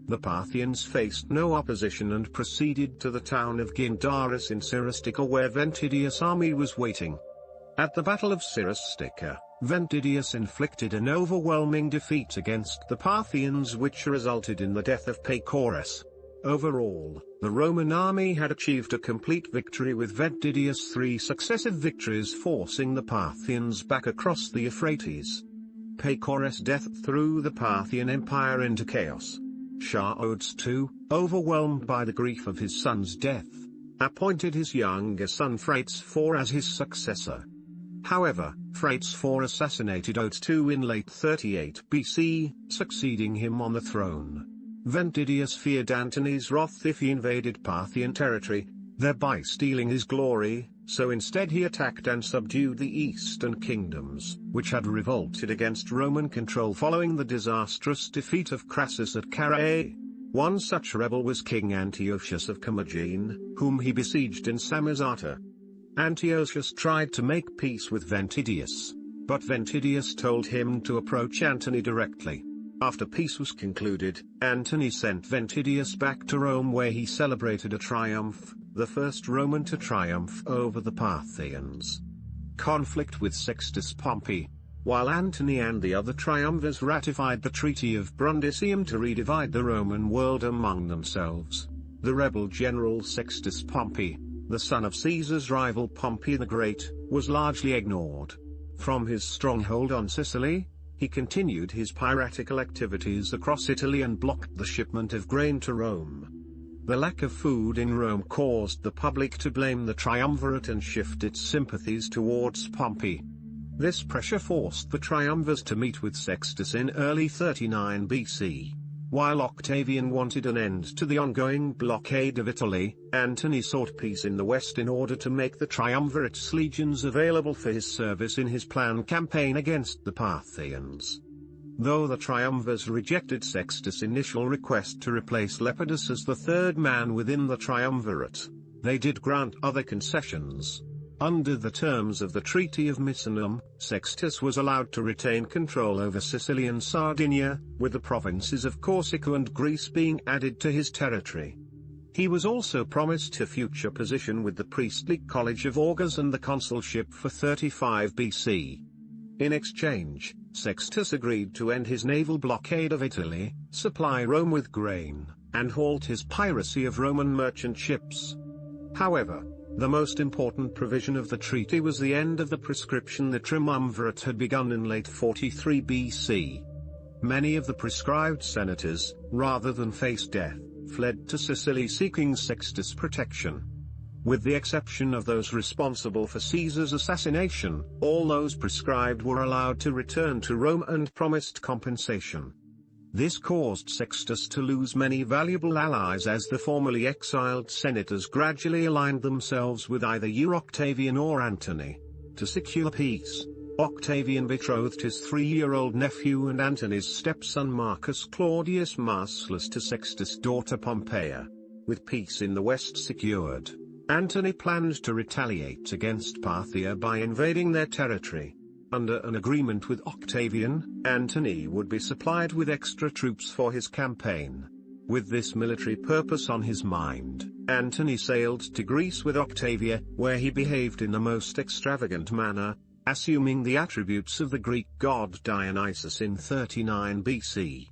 Speaker 1: The Parthians faced no opposition and proceeded to the town of Gindarus in Cyrrhustica, where Ventidius' army was waiting. At the Battle of Cyrrhustica, Ventidius inflicted an overwhelming defeat against the Parthians, which resulted in the death of Pacorus. Overall, the Roman army had achieved a complete victory, with Ventidius' 3 successive victories forcing the Parthians back across the Euphrates. Pacorus' death threw the Parthian Empire into chaos. Shah Odes II, overwhelmed by the grief of his son's death, appointed his younger son Phraates IV as his successor. However, Phraates IV assassinated Odes II in late 38 BC, succeeding him on the throne. Ventidius feared Antony's wrath if he invaded Parthian territory, thereby stealing his glory, so instead he attacked and subdued the eastern kingdoms, which had revolted against Roman control following the disastrous defeat of Crassus at Carrhae. One such rebel was King Antiochus of Commagene, whom he besieged in Samosata. Antiochus tried to make peace with Ventidius, but Ventidius told him to approach Antony directly. After peace was concluded, Antony sent Ventidius back to Rome, where he celebrated a triumph, the first Roman to triumph over the Parthians. Conflict with Sextus Pompey. While Antony and the other triumvirs ratified the Treaty of Brundisium to redivide the Roman world among themselves, the rebel general Sextus Pompey, the son of Caesar's rival Pompey the Great, was largely ignored. From his stronghold on Sicily, he continued his piratical activities across Italy and blocked the shipment of grain to Rome. The lack of food in Rome caused the public to blame the triumvirate and shift its sympathies towards Pompey. This pressure forced the triumvirs to meet with Sextus in early 39 BC. While Octavian wanted an end to the ongoing blockade of Italy, Antony sought peace in the west in order to make the triumvirate's legions available for his service in his planned campaign against the Parthians. Though the triumvirs rejected Sextus' initial request to replace Lepidus as the third man within the triumvirate, they did grant other concessions. Under the terms of the Treaty of Misenum, Sextus was allowed to retain control over Sicily and Sardinia, with the provinces of Corsica and Greece being added to his territory. He was also promised a future position with the priestly college of augurs and the consulship for 35 BC. In exchange, Sextus agreed to end his naval blockade of Italy, supply Rome with grain, and halt his piracy of Roman merchant ships. However, the most important provision of the treaty was the end of the prescription the triumvirate had begun in late 43 BC. Many of the proscribed senators, rather than face death, fled to Sicily seeking Sextus' protection. With the exception of those responsible for Caesar's assassination, all those proscribed were allowed to return to Rome and promised compensation. This caused Sextus to lose many valuable allies as the formerly exiled senators gradually aligned themselves with either Octavian or Antony. To secure peace, Octavian betrothed his 3-year-old nephew and Antony's stepson Marcus Claudius Marcellus to Sextus' daughter Pompeia. With peace in the west secured, Antony planned to retaliate against Parthia by invading their territory. Under an agreement with Octavian, Antony would be supplied with extra troops for his campaign. With this military purpose on his mind, Antony sailed to Greece with Octavia, where he behaved in the most extravagant manner, assuming the attributes of the Greek god Dionysus in 39 BC.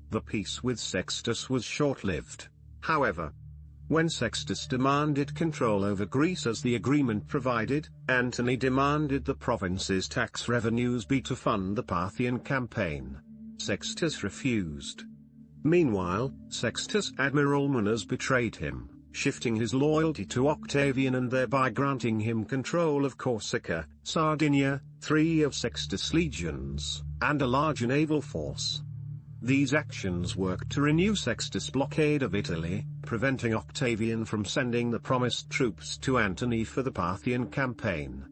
Speaker 1: The peace with Sextus was short-lived, however. When Sextus demanded control over Greece as the agreement provided, Antony demanded the province's tax revenues be to fund the Parthian campaign. Sextus refused. Meanwhile, Sextus' admiral Menas betrayed him, shifting his loyalty to Octavian and thereby granting him control of Corsica, Sardinia, 3 of Sextus' legions, and a large naval force. These actions worked to renew Sextus' blockade of Italy, preventing Octavian from sending the promised troops to Antony for the Parthian campaign.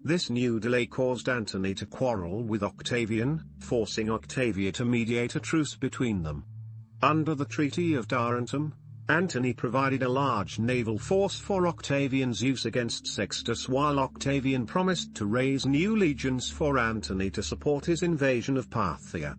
Speaker 1: This new delay caused Antony to quarrel with Octavian, forcing Octavia to mediate a truce between them. Under the Treaty of Tarentum, Antony provided a large naval force for Octavian's use against Sextus, while Octavian promised to raise new legions for Antony to support his invasion of Parthia.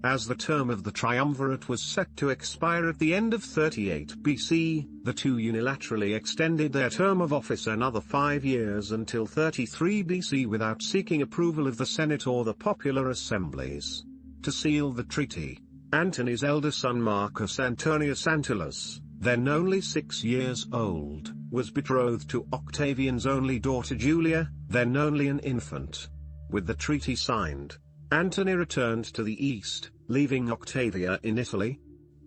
Speaker 1: As the term of the triumvirate was set to expire at the end of 38 BC, the two unilaterally extended their term of office another 5 years until 33 BC without seeking approval of the Senate or the popular assemblies. To seal the treaty, Antony's elder son Marcus Antonius Antulus, then only 6 years old, was betrothed to Octavian's only daughter Julia, then only an infant. With the treaty signed, Antony returned to the east, leaving Octavia in Italy.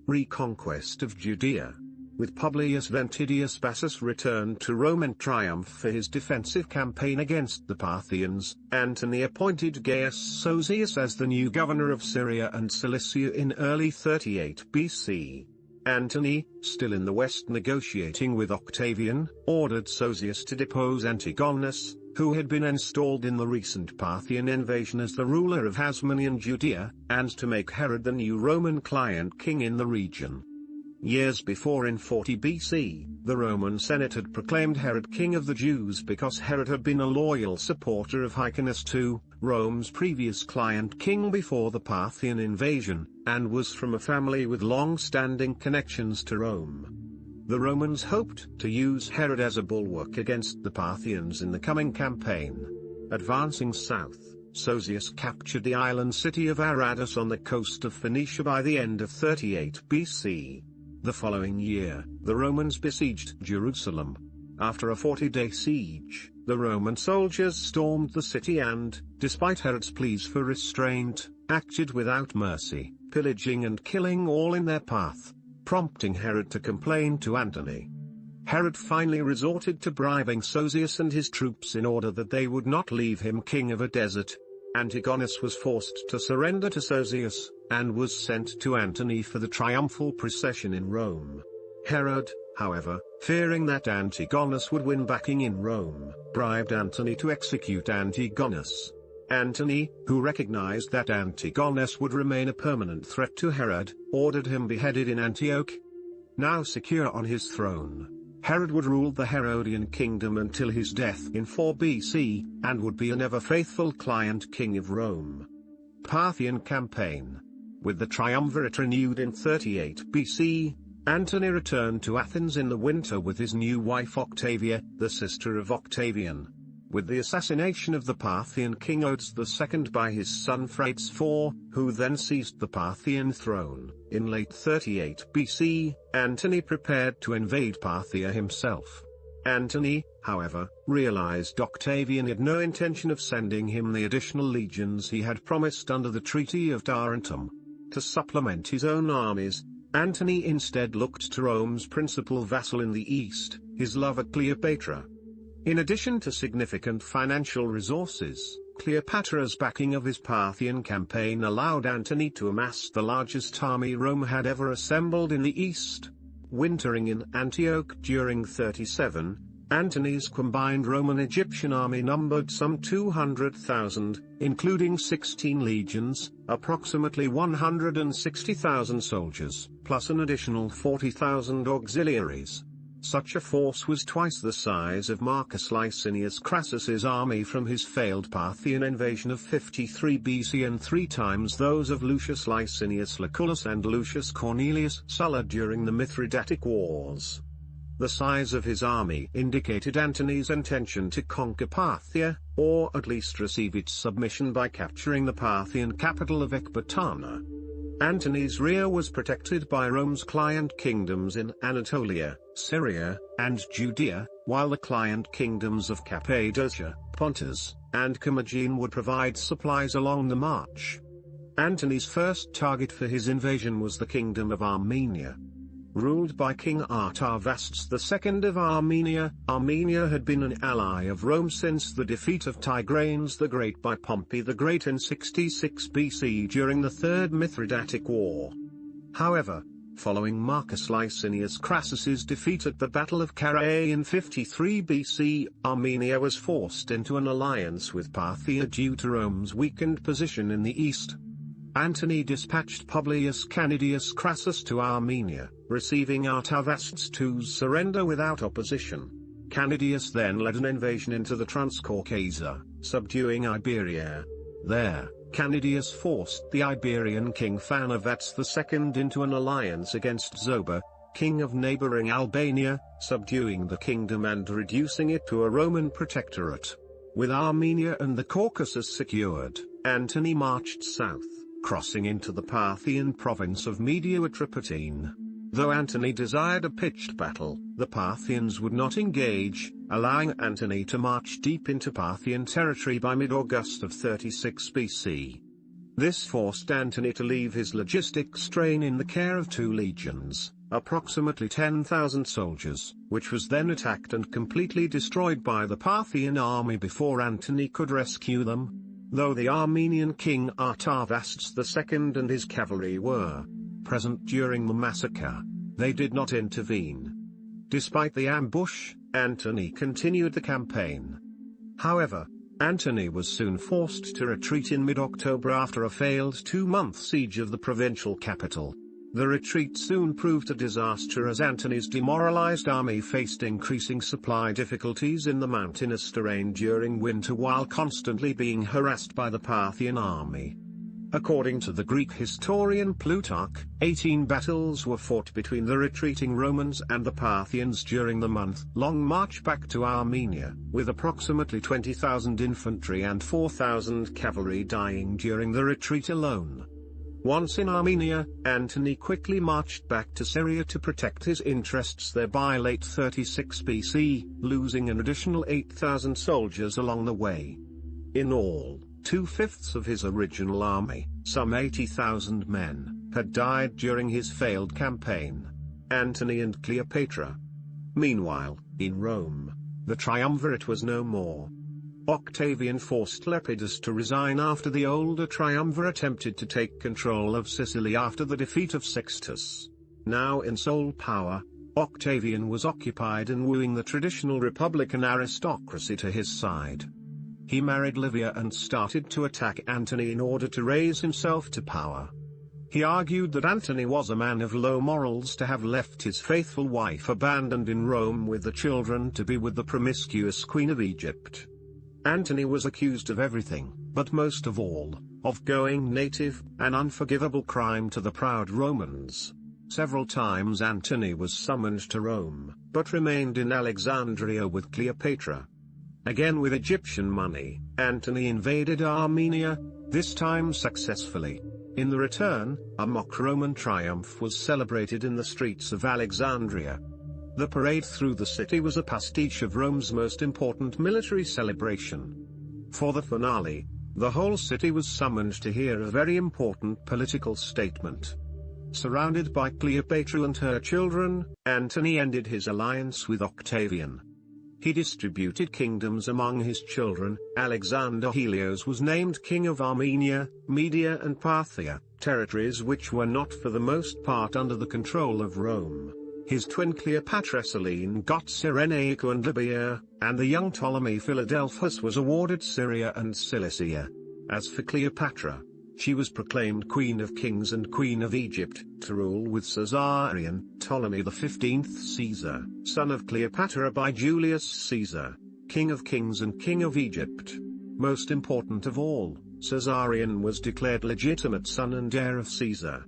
Speaker 1: Reconquest of Judea. With Publius Ventidius Bassus returned to Rome in triumph for his defensive campaign against the Parthians, Antony appointed Gaius Sosius as the new governor of Syria and Cilicia in early 38 BC. Antony, still in the west negotiating with Octavian, ordered Sosius to depose Antigonus, who had been installed in the recent Parthian invasion as the ruler of Hasmonean Judea, and to make Herod the new Roman client king in the region. Years before in 40 BC, the Roman Senate had proclaimed Herod king of the Jews because Herod had been a loyal supporter of Hyrcanus II, Rome's previous client king before the Parthian invasion, and was from a family with long-standing connections to Rome. The Romans hoped to use Herod as a bulwark against the Parthians in the coming campaign. Advancing south, Sosius captured the island city of Aradus on the coast of Phoenicia by the end of 38 BC. The following year, the Romans besieged Jerusalem. After a 40-day siege, the Roman soldiers stormed the city and, despite Herod's pleas for restraint, acted without mercy, pillaging and killing all in their path, prompting Herod to complain to Antony. Herod finally resorted to bribing Sosius and his troops in order that they would not leave him king of a desert. Antigonus was forced to surrender to Sosius, and was sent to Antony for the triumphal procession in Rome. Herod, however, fearing that Antigonus would win backing in Rome, bribed Antony to execute Antigonus. Antony, who recognized that Antigonus would remain a permanent threat to Herod, ordered him beheaded in Antioch. Now secure on his throne, Herod would rule the Herodian kingdom until his death in 4 BC, and would be an ever-faithful client king of Rome. Parthian campaign. With the triumvirate renewed in 38 BC, Antony returned to Athens in the winter with his new wife Octavia, the sister of Octavian. With the assassination of the Parthian king Odes II by his son Phraates IV, who then seized the Parthian throne, in late 38 BC, Antony prepared to invade Parthia himself. Antony, however, realized Octavian had no intention of sending him the additional legions he had promised under the Treaty of Tarentum. To supplement his own armies, Antony instead looked to Rome's principal vassal in the east, his lover Cleopatra. In addition to significant financial resources, Cleopatra's backing of his Parthian campaign allowed Antony to amass the largest army Rome had ever assembled in the east. Wintering in Antioch during 37, Antony's combined Roman-Egyptian army numbered some 200,000, including 16 legions, approximately 160,000 soldiers, plus an additional 40,000 auxiliaries. Such a force was twice the size of Marcus Licinius Crassus's army from his failed Parthian invasion of 53 BC and 3 times those of Lucius Licinius Lucullus and Lucius Cornelius Sulla during the Mithridatic Wars. The size of his army indicated Antony's intention to conquer Parthia, or at least receive its submission by capturing the Parthian capital of Ecbatana. Antony's rear was protected by Rome's client kingdoms in Anatolia, Syria, and Judea, while the client kingdoms of Cappadocia, Pontus, and Commagene would provide supplies along the march. Antony's first target for his invasion was the kingdom of Armenia. Ruled by King Artavasdes II of Armenia, Armenia had been an ally of Rome since the defeat of Tigranes the Great by Pompey the Great in 66 BC during the Third Mithridatic War. However, following Marcus Licinius Crassus's defeat at the Battle of Carrhae in 53 BC, Armenia was forced into an alliance with Parthia due to Rome's weakened position in the east. Antony dispatched Publius Canidius Crassus to Armenia, receiving Artavasdes II's surrender without opposition. Canidius then led an invasion into the Transcaucasia, subduing Iberia. There, Canidius forced the Iberian king Phanovats II into an alliance against Zoba, king of neighboring Albania, subduing the kingdom and reducing it to a Roman protectorate. With Armenia and the Caucasus secured, Antony marched south, crossing into the Parthian province of Media Atropatene. Though Antony desired a pitched battle, the Parthians would not engage, allowing Antony to march deep into Parthian territory by mid-August of 36 BC. This forced Antony to leave his logistic strain in the care of 2 legions, approximately 10,000 soldiers, which was then attacked and completely destroyed by the Parthian army before Antony could rescue them. Though the Armenian king Artavasdes II and his cavalry were present during the massacre, they did not intervene. Despite the ambush, Antony continued the campaign. However, Antony was soon forced to retreat in mid-October after a failed 2-month siege of the provincial capital. The retreat soon proved a disaster as Antony's demoralized army faced increasing supply difficulties in the mountainous terrain during winter while constantly being harassed by the Parthian army. According to the Greek historian Plutarch, 18 battles were fought between the retreating Romans and the Parthians during the month-long march back to Armenia, with approximately 20,000 infantry and 4,000 cavalry dying during the retreat alone. Once in Armenia, Antony quickly marched back to Syria to protect his interests there by late 36 BC, losing an additional 8,000 soldiers along the way. In all, 2/5 of his original army, some 80,000 men, had died during his failed campaign. Antony and Cleopatra. Meanwhile, in Rome, the triumvirate was no more. Octavian forced Lepidus to resign after the older triumvirate attempted to take control of Sicily after the defeat of Sextus. Now in sole power, Octavian was occupied in wooing the traditional republican aristocracy to his side. He married Livia and started to attack Antony in order to raise himself to power. He argued that Antony was a man of low morals to have left his faithful wife abandoned in Rome with the children to be with the promiscuous queen of Egypt. Antony was accused of everything, but most of all, of going native, an unforgivable crime to the proud Romans. Several times Antony was summoned to Rome, but remained in Alexandria with Cleopatra. Again with Egyptian money, Antony invaded Armenia, this time successfully. In the return, a mock Roman triumph was celebrated in the streets of Alexandria. The parade through the city was a pastiche of Rome's most important military celebration. For the finale, the whole city was summoned to hear a very important political statement. Surrounded by Cleopatra and her children, Antony ended his alliance with Octavian. He distributed kingdoms among his children. Alexander Helios was named king of Armenia, Media and Parthia, territories which were not for the most part under the control of Rome. His twin Cleopatra Selene got Cyrenaica and Libya, and the young Ptolemy Philadelphus was awarded Syria and Cilicia. As for Cleopatra, she was proclaimed Queen of Kings and Queen of Egypt, to rule with Caesarion, Ptolemy XV Caesar, son of Cleopatra by Julius Caesar, King of Kings and King of Egypt. Most important of all, Caesarion was declared legitimate son and heir of Caesar.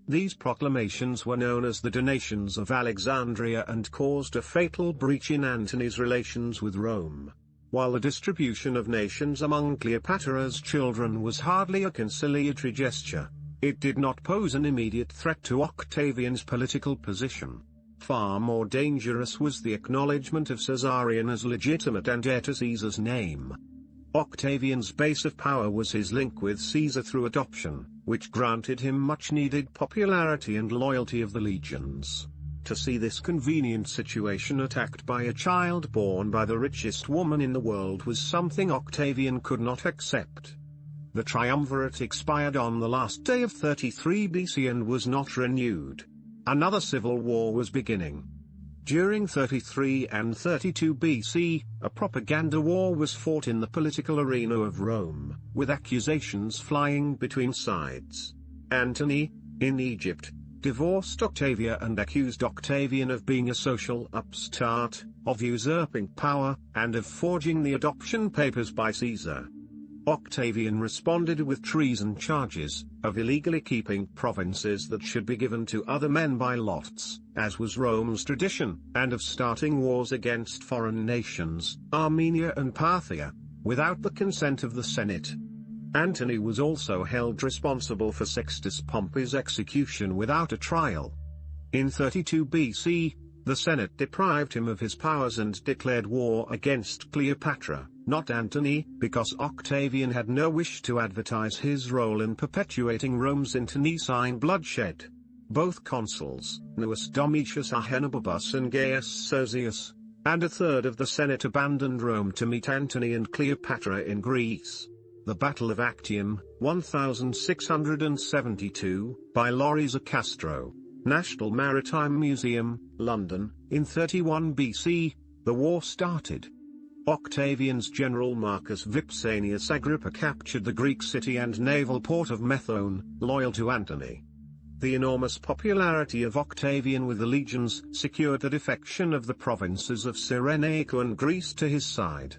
Speaker 1: These proclamations were known as the Donations of Alexandria and caused a fatal breach in Antony's relations with Rome. While the distribution of nations among Cleopatra's children was hardly a conciliatory gesture, it did not pose an immediate threat to Octavian's political position. Far more dangerous was the acknowledgement of Caesarion as legitimate and heir to Caesar's name. Octavian's base of power was his link with Caesar through adoption, which granted him much-needed popularity and loyalty of the legions. To see this convenient situation attacked by a child born by the richest woman in the world was something Octavian could not accept. The triumvirate expired on the last day of 33 BC and was not renewed. Another civil war was beginning. During 33 and 32 BC, a propaganda war was fought in the political arena of Rome, with accusations flying between sides. Antony, in Egypt, divorced Octavia and accused Octavian of being a social upstart, of usurping power, and of forging the adoption papers by Caesar. Octavian responded with treason charges, of illegally keeping provinces that should be given to other men by lots, as was Rome's tradition, and of starting wars against foreign nations, Armenia and Parthia, without the consent of the Senate. Antony was also held responsible for Sextus Pompey's execution without a trial. In 32 BC, the Senate deprived him of his powers and declared war against Cleopatra, not Antony, because Octavian had no wish to advertise his role in perpetuating Rome's internecine bloodshed. Both consuls, Gnaeus Domitius Ahenobarbus and Gaius Sosius, and a third of the Senate abandoned Rome to meet Antony and Cleopatra in Greece. The Battle of Actium, 1672, by Lorenzo Castro, National Maritime Museum, London, in 31 BC, the war started. Octavian's general Marcus Vipsanius Agrippa captured the Greek city and naval port of Methone, loyal to Antony. The enormous popularity of Octavian with the legions secured the defection of the provinces of Cyrenaica and Greece to his side.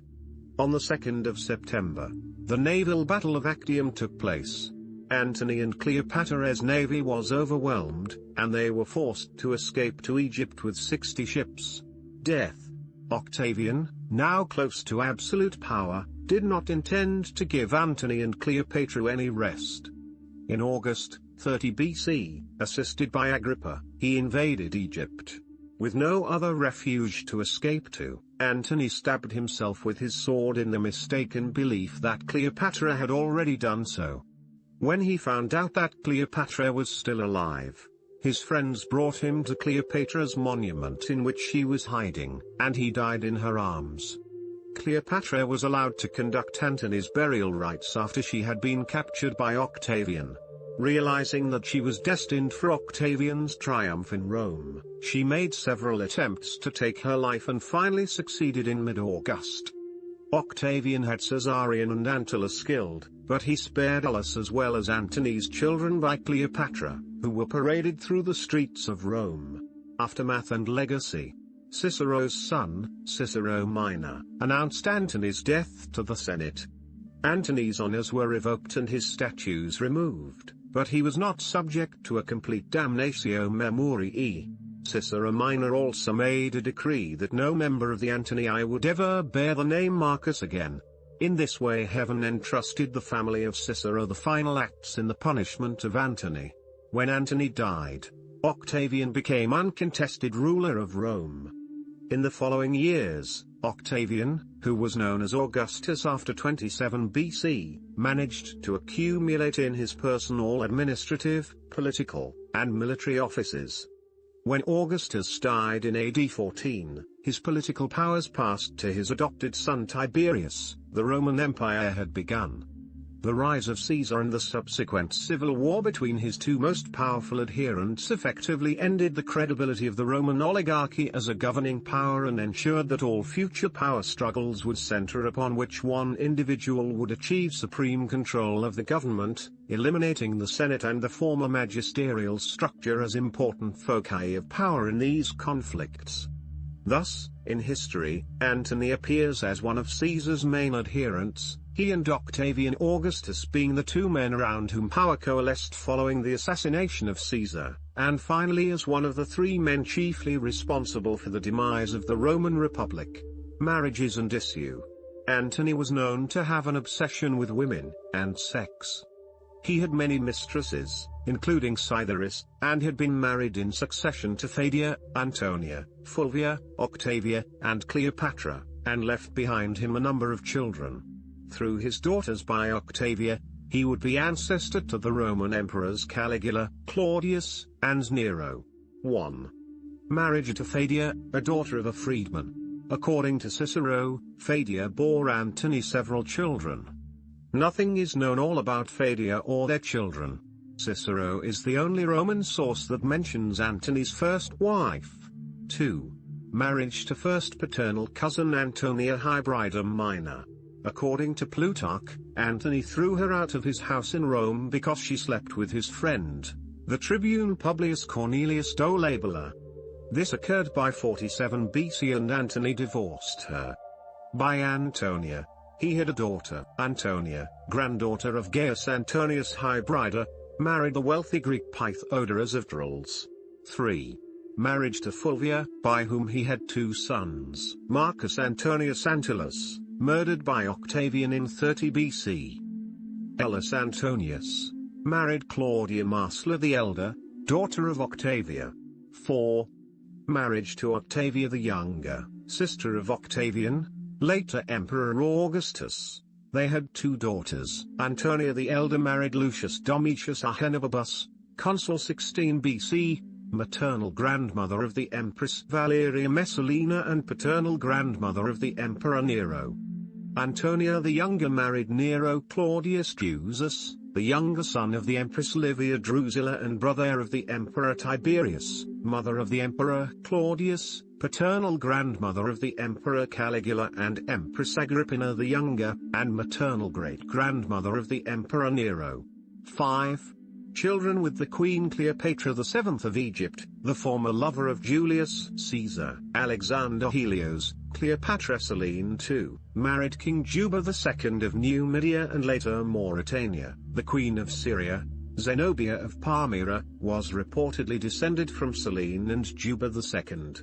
Speaker 1: On the 2nd of September, the naval battle of Actium took place. Antony and Cleopatra's navy was overwhelmed, and they were forced to escape to Egypt with 60 ships. Death. Octavian, now close to absolute power, did not intend to give Antony and Cleopatra any rest. In August, 30 BC, assisted by Agrippa, he invaded Egypt. With no other refuge to escape to, Antony stabbed himself with his sword in the mistaken belief that Cleopatra had already done so. When he found out that Cleopatra was still alive, his friends brought him to Cleopatra's monument in which she was hiding, and he died in her arms. Cleopatra was allowed to conduct Antony's burial rites after she had been captured by Octavian. Realizing that she was destined for Octavian's triumph in Rome, she made several attempts to take her life and finally succeeded in mid-August. Octavian had Caesarion and Antulus killed, but he spared Aulus as well as Antony's children by Cleopatra, who were paraded through the streets of Rome. Aftermath and legacy. Cicero's son, Cicero Minor, announced Antony's death to the Senate. Antony's honors were revoked and his statues removed, but he was not subject to a complete damnatio memoriae. Cicero Minor also made a decree that no member of the Antony would ever bear the name Marcus again. In this way heaven entrusted the family of Cicero the final acts in the punishment of Antony. When Antony died, Octavian became uncontested ruler of Rome. In the following years, Octavian, who was known as Augustus after 27 BC, managed to accumulate in his person all administrative, political, and military offices. When Augustus died in AD 14, his political powers passed to his adopted son Tiberius. The Roman Empire had begun. The rise of Caesar and the subsequent civil war between his two most powerful adherents effectively ended the credibility of the Roman oligarchy as a governing power and ensured that all future power struggles would center upon which one individual would achieve supreme control of the government, eliminating the Senate and the former magisterial structure as important foci of power in these conflicts. Thus, in history, Antony appears as one of Caesar's main adherents, he and Octavian Augustus being the two men around whom power coalesced following the assassination of Caesar, and finally as one of the three men chiefly responsible for the demise of the Roman Republic. Marriages and issue. Antony was known to have an obsession with women and sex. He had many mistresses, including Cytheris, and had been married in succession to Fadia, Antonia, Fulvia, Octavia, and Cleopatra, and left behind him a number of children. Through his daughters by Octavia, he would be ancestor to the Roman emperors Caligula, Claudius, and Nero. 1. Marriage to Fadia, a daughter of a freedman. According to Cicero, Fadia bore Antony several children. Nothing is known all about Fadia or their children. Cicero is the only Roman source that mentions Antony's first wife. 2. Marriage to first paternal cousin Antonia Hybridum Minor. According to Plutarch, Antony threw her out of his house in Rome because she slept with his friend, the tribune Publius Cornelius Dolabella. This occurred by 47 BC and Antony divorced her. By Antonia, he had a daughter, Antonia, granddaughter of Gaius Antonius Hybrida, married the wealthy Greek Pythodaras of Tralles. 3. Marriage to Fulvia, by whom he had two sons, Marcus Antonius Antulus, murdered by Octavian in 30 BC. Ellus Antonius, married Claudia Marcella the Elder, daughter of Octavia. 4. Marriage to Octavia the Younger, sister of Octavian, later Emperor Augustus. They had two daughters. Antonia the Elder married Lucius Domitius Ahenobarbus, consul 16 BC, maternal grandmother of the Empress Valeria Messalina and paternal grandmother of the Emperor Nero. Antonia the Younger married Nero Claudius Drusus, the younger son of the Empress Livia Drusilla and brother of the Emperor Tiberius, mother of the Emperor Claudius, paternal grandmother of the Emperor Caligula and Empress Agrippina the Younger, and maternal great-grandmother of the Emperor Nero. 5. Children with the Queen Cleopatra VII of Egypt, the former lover of Julius Caesar. Alexander Helios, Cleopatra Selene II, married King Juba II of Numidia and later Mauritania. The Queen of Syria, Zenobia of Palmyra, was reportedly descended from Selene and Juba II.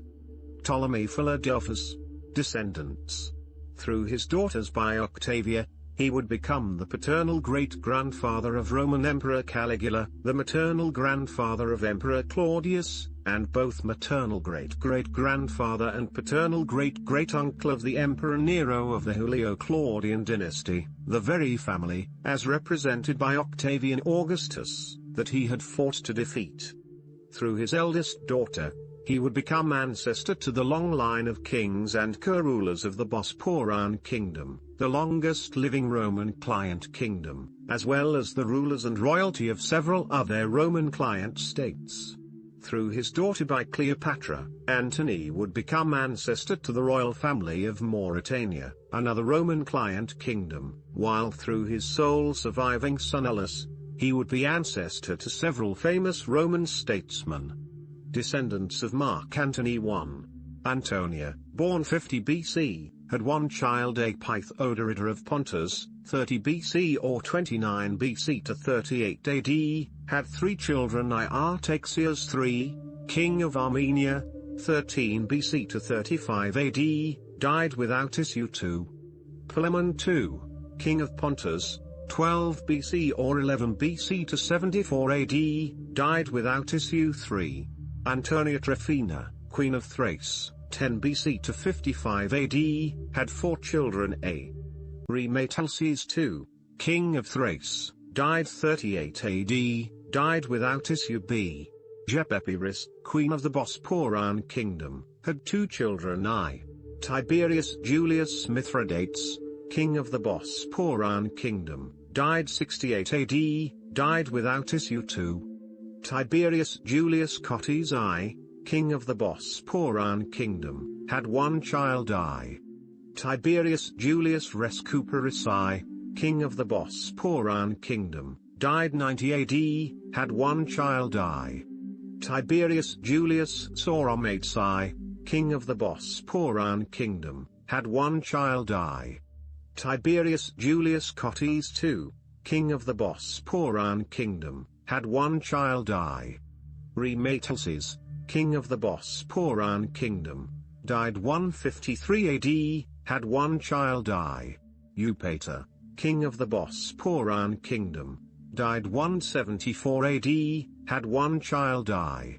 Speaker 1: Ptolemy Philadelphus. Descendants. Through his daughters by Octavia, he would become the paternal great-grandfather of Roman Emperor Caligula, the maternal grandfather of Emperor Claudius, and both maternal great-great-grandfather and paternal great-great-uncle of the Emperor Nero of the Julio-Claudian dynasty, the very family, as represented by Octavian Augustus, that he had fought to defeat. Through his eldest daughter, he would become ancestor to the long line of kings and co-rulers of the Bosporan kingdom, the longest living Roman client kingdom, as well as the rulers and royalty of several other Roman client states. Through his daughter by Cleopatra, Antony would become ancestor to the royal family of Mauritania, another Roman client kingdom, while through his sole surviving son Ellus, he would be ancestor to several famous Roman statesmen. Descendants of Mark Antony. 1. Antonia, born 50 BC, had one child, a Pythodarida of Pontus, 30 BC or 29 BC to 38 AD, had three children: Artaxias III, king of Armenia, 13 BC to 35 AD, died without issue. 2. Philemon II, king of Pontus, 12 BC or 11 BC to 74 AD, died without issue. 3. Antonia Tryphena, queen of Thrace, 10 BC to 55 AD, had four children: A. Metelses II, king of Thrace, died 38 AD, died without issue. B. Jepepiris, queen of the Bosporan kingdom, had two children: I. Tiberius Julius Mithridates, king of the Bosporan kingdom, died 68 AD, died without issue. 2. Tiberius Julius Cotys I, king of the Bosporan kingdom, had one child I. Tiberius Julius Rescuperus I, king of the Bosporan kingdom, died 90 AD, had one child I. Tiberius Julius Sauromates I, king of the Bosporan kingdom, had one child I. Tiberius Julius Cotys II, king of the Bosporan kingdom, had one child I. Rematalces, king of the Bosporan kingdom, died 153 AD, had one child I. Eupator, king of the Bosporan kingdom, died 174 AD, had one child I.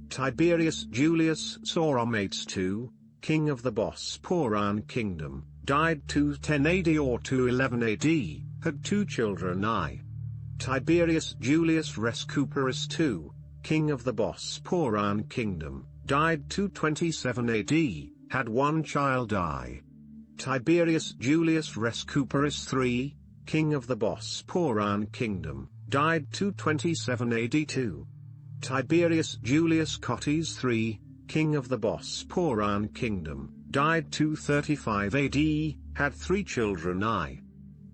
Speaker 1: Tiberius Julius Sauromates II, king of the Bosporan kingdom, died 210 AD or 211 AD, had two children I. Tiberius Julius Rescuperus II, king of the Bosporan kingdom, died 227 AD, had one child I. Tiberius Julius Rescuperus III, king of the Bosporan kingdom, died 227 AD. 2. Tiberius Julius Cotys III, king of the Bosporan kingdom, died 235 AD, had three children I.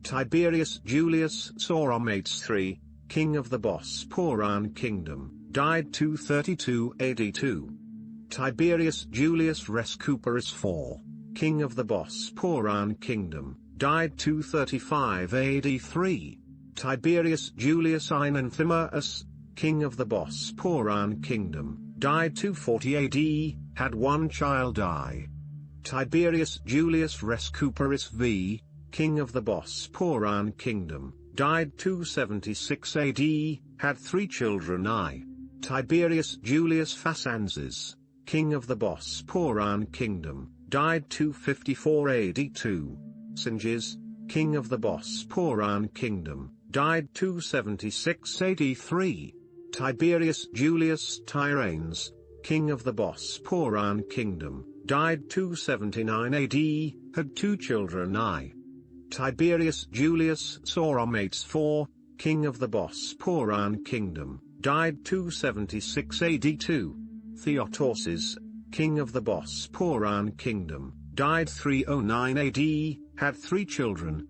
Speaker 1: Tiberius Julius Sauromates III, king of the Bosporan kingdom, died 232 AD. 2. Tiberius Julius Rescuperus IV, king of the Bosporan kingdom, died 235 AD. 3. Tiberius Julius Oenanthimus, king of the Bosporan kingdom, died 240 AD, had one child I. Tiberius Julius Rescuperus V, king of the Bosporan kingdom, died 276 AD, had three children I. Tiberius Julius Phasanzes, king of the Bosporan kingdom, died 254 AD. 2. Singes, king of the Bosporan kingdom, died 276 AD. 3. Tiberius Julius Tyrrhenes, king of the Bosporan kingdom, died 279 AD, had two children I. Tiberius Julius Sauromates IV, king of the Bosporan kingdom, died 276 AD. 2. Theotauses, king of the Bosporan kingdom, died 309 AD, had three children,